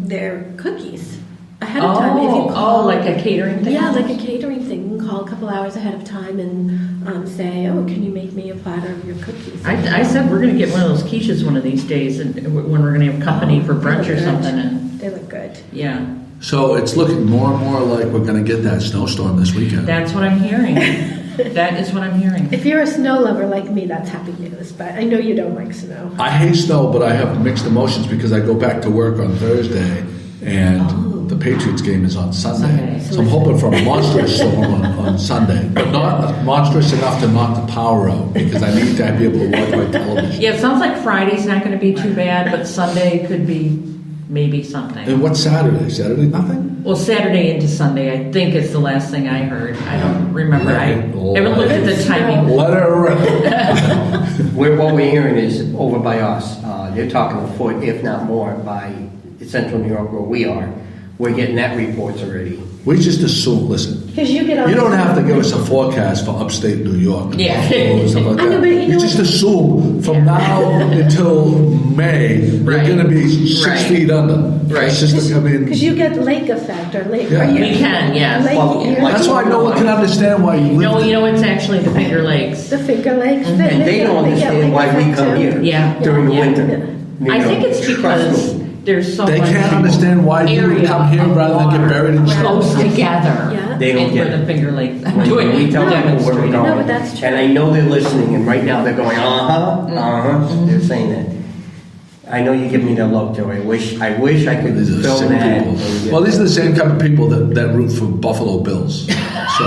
[SPEAKER 3] their cookies ahead of time. If you call,
[SPEAKER 2] like a catering thing?
[SPEAKER 3] Yeah, like a catering thing. You can call a couple hours ahead of time and say, oh, can you make me a platter of your cookies?
[SPEAKER 2] I said we're going to get one of those quiches one of these days, and when we're going to have company for
[SPEAKER 3] They
[SPEAKER 2] brunch
[SPEAKER 3] look
[SPEAKER 2] or
[SPEAKER 3] good.
[SPEAKER 2] something. And
[SPEAKER 3] They look good.
[SPEAKER 2] yeah,
[SPEAKER 1] So it's looking more and more like we're going to get that snowstorm this weekend.
[SPEAKER 2] that's what I'm hearing. That is what I'm hearing.
[SPEAKER 3] If you're a snow lover like me, that's happy news, but I know you don't like snow.
[SPEAKER 1] I hate snow, but I have mixed emotions because I go back to work on Thursday, and the Patriots game is on Sunday.
[SPEAKER 2] Sunday.
[SPEAKER 1] So I'm hoping for a monstrous storm on Sunday, but not monstrous enough to knock the power out because I need to be able to watch my television.
[SPEAKER 2] Yeah, it sounds like Friday's not going to be too bad, but Sunday could be maybe something.
[SPEAKER 1] And what's Saturday? Saturday, nothing?
[SPEAKER 2] Well, Saturday into Sunday, I think is the last thing I heard. I don't remember. I haven't looked at the timing.
[SPEAKER 1] Let her rip.
[SPEAKER 6] What we're hearing is over by us. They're talking a foot, if not more, by central New York where we are. We're getting that reports already.
[SPEAKER 1] We just assume, listen,
[SPEAKER 3] Because you get all
[SPEAKER 1] you don't have to give us a forecast for upstate New York and
[SPEAKER 2] Yeah.
[SPEAKER 1] Buffalo and stuff like
[SPEAKER 3] I know,
[SPEAKER 1] that.
[SPEAKER 3] but you know
[SPEAKER 1] just
[SPEAKER 3] what-
[SPEAKER 1] assume from now until May,
[SPEAKER 2] Right.
[SPEAKER 1] you're going to be 6
[SPEAKER 2] Right.
[SPEAKER 1] feet under.
[SPEAKER 2] Right.
[SPEAKER 1] It's just, I mean,
[SPEAKER 3] Because you get lake effect or lake.
[SPEAKER 1] Yeah.
[SPEAKER 3] are you-
[SPEAKER 2] We can, yes.
[SPEAKER 3] Lake,
[SPEAKER 6] Well,
[SPEAKER 3] you're-
[SPEAKER 1] that's why no one can understand why you live
[SPEAKER 2] No,
[SPEAKER 1] there.
[SPEAKER 2] it's actually the Finger Lakes.
[SPEAKER 3] The Finger Lakes.
[SPEAKER 6] And they don't understand why we come here
[SPEAKER 2] Yeah.
[SPEAKER 6] during the
[SPEAKER 2] Yeah.
[SPEAKER 6] winter. You
[SPEAKER 2] I
[SPEAKER 6] know,
[SPEAKER 2] think it's
[SPEAKER 6] trust
[SPEAKER 2] because
[SPEAKER 6] me.
[SPEAKER 2] there's so
[SPEAKER 1] They
[SPEAKER 2] much
[SPEAKER 1] can't understand why you would
[SPEAKER 2] area
[SPEAKER 1] come here
[SPEAKER 2] of
[SPEAKER 1] rather than get
[SPEAKER 2] water
[SPEAKER 1] buried in snow.
[SPEAKER 2] close together.
[SPEAKER 3] Yeah.
[SPEAKER 6] They don't
[SPEAKER 2] and
[SPEAKER 6] get
[SPEAKER 2] where the
[SPEAKER 6] it.
[SPEAKER 2] Finger Lakes. I'm
[SPEAKER 6] When
[SPEAKER 2] doing
[SPEAKER 6] we tell people where we're
[SPEAKER 2] demonstrating.
[SPEAKER 6] going,
[SPEAKER 3] No, but that's true.
[SPEAKER 6] and I know they're listening, and right now they're going, they're saying that. I know you give me the look, Joe. I wish I could
[SPEAKER 1] These are the
[SPEAKER 6] film
[SPEAKER 1] same
[SPEAKER 6] that.
[SPEAKER 1] people.
[SPEAKER 6] and get
[SPEAKER 1] Well, these are
[SPEAKER 6] that.
[SPEAKER 1] the same kind of people that root for Buffalo Bills. So,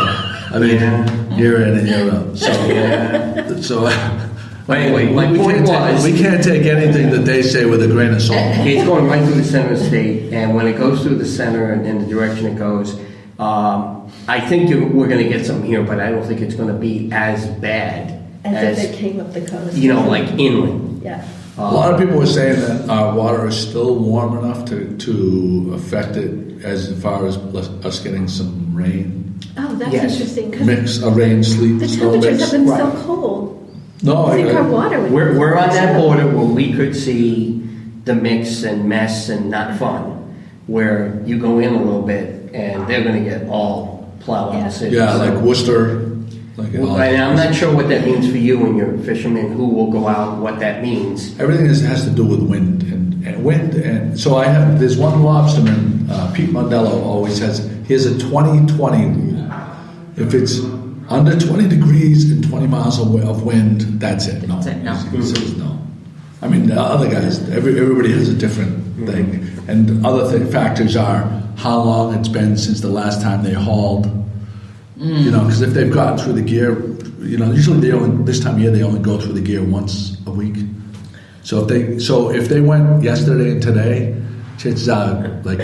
[SPEAKER 1] I mean,
[SPEAKER 6] Yeah.
[SPEAKER 1] year in and year out. So,
[SPEAKER 6] Yeah.
[SPEAKER 1] so
[SPEAKER 6] But anyway, my
[SPEAKER 1] we
[SPEAKER 6] point was,
[SPEAKER 1] we can't take anything that they say with a grain of salt.
[SPEAKER 6] it's going right through the center of the state, and when it goes through the center and in the direction it goes, I think we're going to get something here, but I don't think it's going to be as bad
[SPEAKER 3] As if it came up the coast.
[SPEAKER 6] like inland.
[SPEAKER 3] Yeah.
[SPEAKER 1] A lot of people were saying that our water is still warm enough to affect it as far as us getting some rain
[SPEAKER 3] Oh, that's
[SPEAKER 6] Yes.
[SPEAKER 3] interesting. Because
[SPEAKER 1] mix, a rain, sleet,
[SPEAKER 3] the
[SPEAKER 1] snow
[SPEAKER 3] temperatures
[SPEAKER 1] mix.
[SPEAKER 3] have been so
[SPEAKER 6] Right.
[SPEAKER 3] cold.
[SPEAKER 1] No,
[SPEAKER 3] I think our water would.
[SPEAKER 6] We're on that border where we could see the mix and mess and not fun, where you go in a little bit and they're going to get all plowed on the city.
[SPEAKER 1] yeah,
[SPEAKER 6] So-
[SPEAKER 1] like Worcester. Like
[SPEAKER 6] Well, and I'm not sure what that means for you and your fishermen who will go out, what that means.
[SPEAKER 1] Everything has to do with wind and wind. And so there's one lobsterman, Pete Mondello always says, he has a 20-20 rule. If it's Under 20 degrees and 20 miles of wind, that's it. No.
[SPEAKER 2] That's it, no.
[SPEAKER 1] He says no. I mean, the other guys, everybody has a different thing. And other factors are how long it's been since the last time they hauled. You know, because if they've gotten through the gear, you know, usually this time of year they only go through the gear once a week. So if they went yesterday and today, chances are like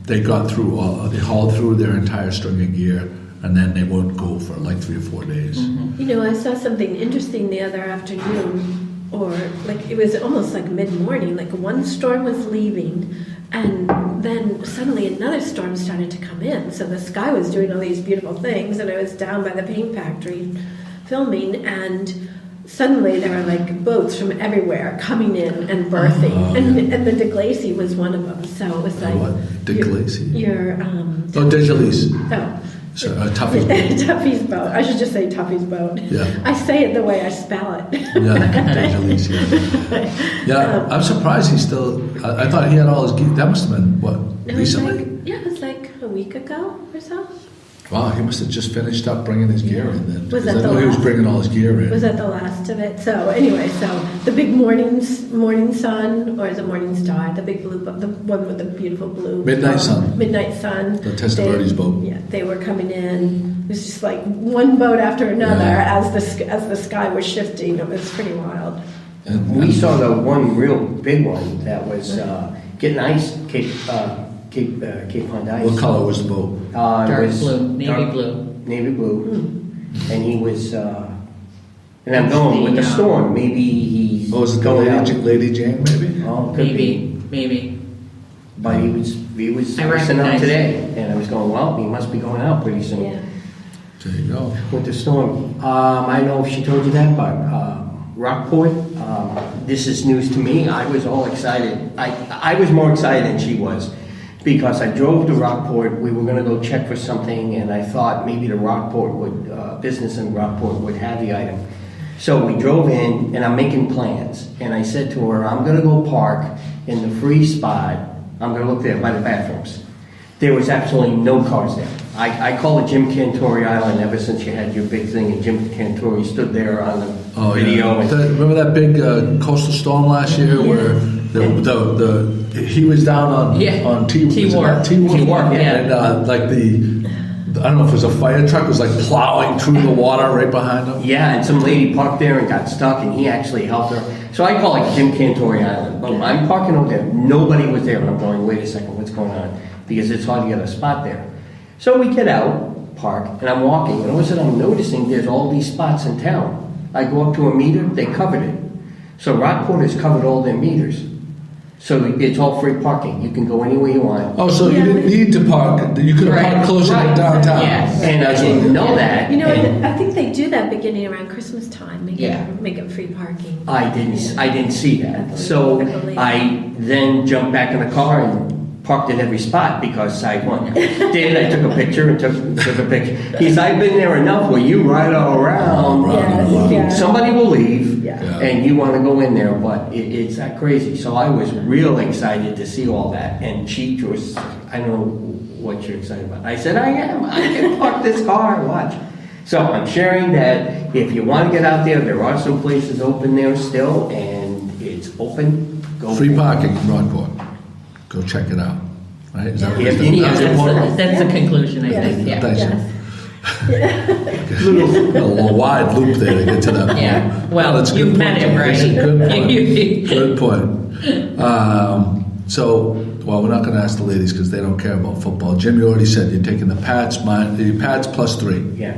[SPEAKER 1] they got through they hauled through their entire string of gear, and then they won't go for like 3 or 4 days.
[SPEAKER 3] You know, I saw something interesting the other afternoon, or like it was almost like mid-morning, like one storm was leaving, and then suddenly another storm started to come in. So the sky was doing all these beautiful things, and I was down by the paint factory filming, and suddenly there were like boats from everywhere coming in and berthing, and the DeGlacy was one of them. So it was like
[SPEAKER 1] What? DeGlacy?
[SPEAKER 3] Your
[SPEAKER 1] DeGlacy.
[SPEAKER 3] oh.
[SPEAKER 1] So, Tuffy's boat.
[SPEAKER 3] Tuffy's boat. I should just say Tuffy's boat.
[SPEAKER 1] Yeah.
[SPEAKER 3] I say it the way I spell it.
[SPEAKER 1] Yeah, DeGlacy. Yeah, I'm surprised he's still. I thought he had all his gear. That must have been, what,
[SPEAKER 3] It was
[SPEAKER 1] recently?
[SPEAKER 3] it was like a week ago or so.
[SPEAKER 1] Wow, he must have just finished up bringing his gear in then.
[SPEAKER 3] Was
[SPEAKER 1] Because
[SPEAKER 3] that
[SPEAKER 1] I
[SPEAKER 3] the
[SPEAKER 1] know he was
[SPEAKER 3] last?
[SPEAKER 1] bringing all his gear in.
[SPEAKER 3] Was that the last of it? So anyway, so the big morning sun, or is it morning star? The big blue, the one with the beautiful blue.
[SPEAKER 1] Midnight sun.
[SPEAKER 3] Midnight sun.
[SPEAKER 1] The Testaverde's boat.
[SPEAKER 3] Yeah, they were coming in. It was just like one boat after another
[SPEAKER 1] Yeah.
[SPEAKER 3] as the sky was shifting. It was pretty wild.
[SPEAKER 1] And
[SPEAKER 6] We saw the one real big one that was getting ice, Cape Pond ice.
[SPEAKER 1] what color was the boat?
[SPEAKER 6] It
[SPEAKER 2] Dark
[SPEAKER 6] was
[SPEAKER 2] blue, navy
[SPEAKER 6] dark-
[SPEAKER 2] blue.
[SPEAKER 6] Navy blue. And he was, and I'm going with the storm, maybe he's
[SPEAKER 1] Oh, was it the
[SPEAKER 6] going out.
[SPEAKER 1] Lady Jane, maybe?
[SPEAKER 6] Oh, could be.
[SPEAKER 2] Maybe.
[SPEAKER 6] But he was
[SPEAKER 2] I
[SPEAKER 6] icing out
[SPEAKER 2] recognize
[SPEAKER 6] today. And I was going, well, he must be going out pretty soon.
[SPEAKER 3] Yeah.
[SPEAKER 1] There you go.
[SPEAKER 6] With the storm. I know if she told you that, but Rockport, this is news to me. I was all excited. I was more excited than she was because I drove to Rockport. We were going to go check for something, and I thought maybe the Rockport business in Rockport would have the item. So we drove in, and I'm making plans. And I said to her, I'm going to go park in the free spot. I'm going to look there by the bathrooms. There was absolutely no cars there. I call it Jim Cantori Island ever since you had your big thing, and Jim Cantori stood there on the video.
[SPEAKER 1] Yeah. Remember that big coastal storm last year where he was down on
[SPEAKER 2] T-Wharf.
[SPEAKER 6] T-Wharf, yeah.
[SPEAKER 1] And like I don't know if it was a fire truck was like plowing through the water right behind him.
[SPEAKER 6] Yeah, and some lady parked there and got stuck, and he actually helped her. So I call it Jim Cantori Island. But I'm parking over there. Nobody was there, and I'm going, wait a second, what's going on? Because it's hard to get a spot there. So we get out, park, and I'm walking, and all of a sudden I'm noticing there's all these spots in town. I go up to a meter, they covered it. So Rockport has covered all their meters. So it's all free parking. You can go anywhere you want.
[SPEAKER 1] Oh, so you didn't need to park. You could have
[SPEAKER 2] Right.
[SPEAKER 1] parked closer to downtown.
[SPEAKER 2] Yes.
[SPEAKER 6] And I didn't know that.
[SPEAKER 3] You know,
[SPEAKER 6] and
[SPEAKER 3] I think they do that beginning around Christmas time. Make
[SPEAKER 2] Yeah.
[SPEAKER 3] it free parking.
[SPEAKER 6] I didn't see that. So I then jumped back in the car and parked at every spot because I won. David, I took a picture and took a picture. He said, I've been there enough where you ride all around.
[SPEAKER 3] Yes, yeah.
[SPEAKER 6] Somebody will leave,
[SPEAKER 3] Yeah.
[SPEAKER 6] and you want to go in there, but it's that crazy. So I was real excited to see all that. And she was, I don't know what you're excited about. I said, I am. I can park this car and watch. So I'm sharing that if you want to get out there are some places open there still, and it's open. Go
[SPEAKER 1] Free
[SPEAKER 6] for it.
[SPEAKER 1] parking in Rockport. Go check it out. Right? Is that
[SPEAKER 6] Yeah,
[SPEAKER 1] what
[SPEAKER 6] yeah,
[SPEAKER 1] that's important?
[SPEAKER 2] That's the conclusion, I think, yeah.
[SPEAKER 1] Thanks.
[SPEAKER 3] Yes.
[SPEAKER 1] A little wide loop there to get to that point.
[SPEAKER 2] Yeah. Well,
[SPEAKER 1] that's a
[SPEAKER 2] you
[SPEAKER 1] good
[SPEAKER 2] met
[SPEAKER 1] point.
[SPEAKER 2] him, right?
[SPEAKER 1] That's a good point. Good point. Well, we're not going to ask the ladies because they don't care about football. Jim, you already said you're taking the Pats plus 3.
[SPEAKER 6] Yeah.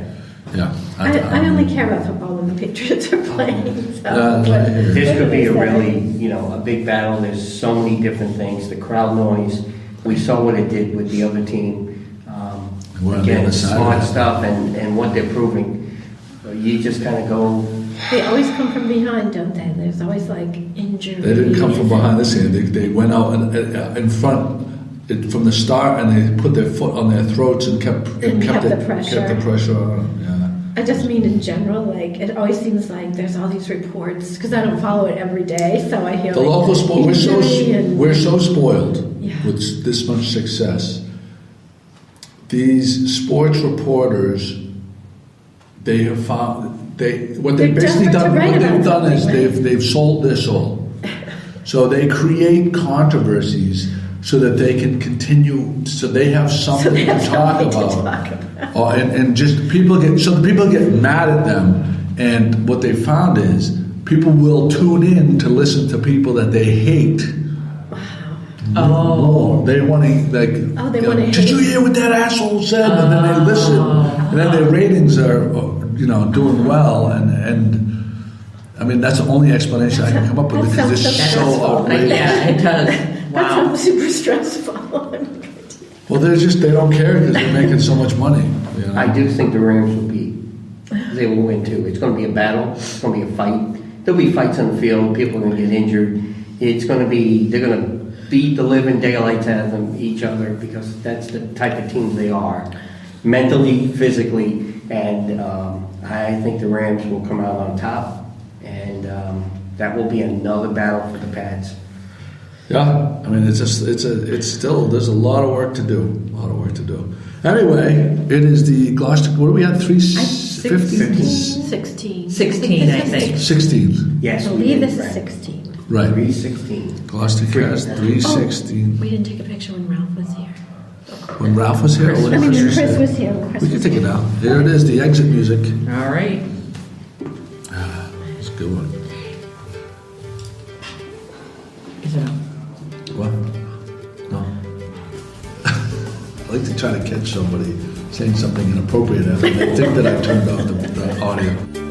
[SPEAKER 1] Yeah.
[SPEAKER 3] I only care about football when the Patriots are playing. So.
[SPEAKER 6] This could be a really, a big battle. There's so many different things. The crowd noise. We saw what it did with the other team.
[SPEAKER 1] We're on the
[SPEAKER 6] Again,
[SPEAKER 1] other side of
[SPEAKER 6] smart
[SPEAKER 1] it.
[SPEAKER 6] stuff and what they're proving. You just kind of go.
[SPEAKER 3] They always come from behind, don't they? There's always like injury.
[SPEAKER 1] They didn't come from behind this hand. They went out in front from the start, and they put their foot on their throats and kept
[SPEAKER 3] the pressure.
[SPEAKER 1] Kept the pressure on them. Yeah.
[SPEAKER 3] I just mean in general, like it always seems like there's all these reports because I don't follow it every day, so I hear
[SPEAKER 1] The
[SPEAKER 3] like,
[SPEAKER 1] local sport. We're so spoiled
[SPEAKER 3] Yeah.
[SPEAKER 1] with this much success. These sports reporters, they have found what they've
[SPEAKER 3] They're
[SPEAKER 1] basically
[SPEAKER 3] desperate to
[SPEAKER 1] done.
[SPEAKER 3] write
[SPEAKER 1] What they've
[SPEAKER 3] about
[SPEAKER 1] done is
[SPEAKER 3] something,
[SPEAKER 1] they've sold their soul. So they create controversies so that they can continue. So they have something
[SPEAKER 3] they have
[SPEAKER 1] to talk
[SPEAKER 3] something to
[SPEAKER 1] about.
[SPEAKER 3] talk about.
[SPEAKER 1] And just people get mad at them. And what they found is people will tune in to listen to people that they hate.
[SPEAKER 2] Oh.
[SPEAKER 1] They want to like.
[SPEAKER 3] Oh, they wanna
[SPEAKER 1] Did you
[SPEAKER 3] hate.
[SPEAKER 1] hear what that asshole said? And then they listen, and then their ratings are, doing well. And I mean, that's the only explanation I can come up with
[SPEAKER 3] That
[SPEAKER 1] because
[SPEAKER 3] sounds
[SPEAKER 1] it's
[SPEAKER 3] so
[SPEAKER 1] so
[SPEAKER 3] stressful.
[SPEAKER 1] outrageous.
[SPEAKER 2] Yeah, it does.
[SPEAKER 3] That
[SPEAKER 2] Wow.
[SPEAKER 3] sounds super stressful.
[SPEAKER 1] Well, they don't care because they're making so much money.
[SPEAKER 6] I do think the Rams they will win too. It's going to be a battle. It's going to be a fight. There'll be fights on the field. People are going to get injured. They're going to beat the living daylights out of each other because that's the type of teams they are, mentally, physically, and I think the Rams will come out on top, and that will be another battle for the Pats.
[SPEAKER 1] Yeah, I mean, it's still, there's a lot of work to do. Anyway, it is the Gloucester, what do we have, 315?
[SPEAKER 3] 16.
[SPEAKER 2] 16, I think.
[SPEAKER 1] 16,
[SPEAKER 6] Yes,
[SPEAKER 3] I believe this is 16.
[SPEAKER 1] right.
[SPEAKER 6] 316.
[SPEAKER 1] GloucesterCast 316.
[SPEAKER 3] We didn't take a picture when Ralph was here.
[SPEAKER 1] When Ralph was here?
[SPEAKER 3] I mean, when Chris was here. when Chris
[SPEAKER 1] We can
[SPEAKER 3] was
[SPEAKER 1] take it
[SPEAKER 3] here.
[SPEAKER 1] out. There it is, the exit music.
[SPEAKER 2] All right.
[SPEAKER 1] It's a good one.
[SPEAKER 2] Is it up?
[SPEAKER 1] What? No. I like to try to catch somebody saying something inappropriate and they think that I turned off the audio.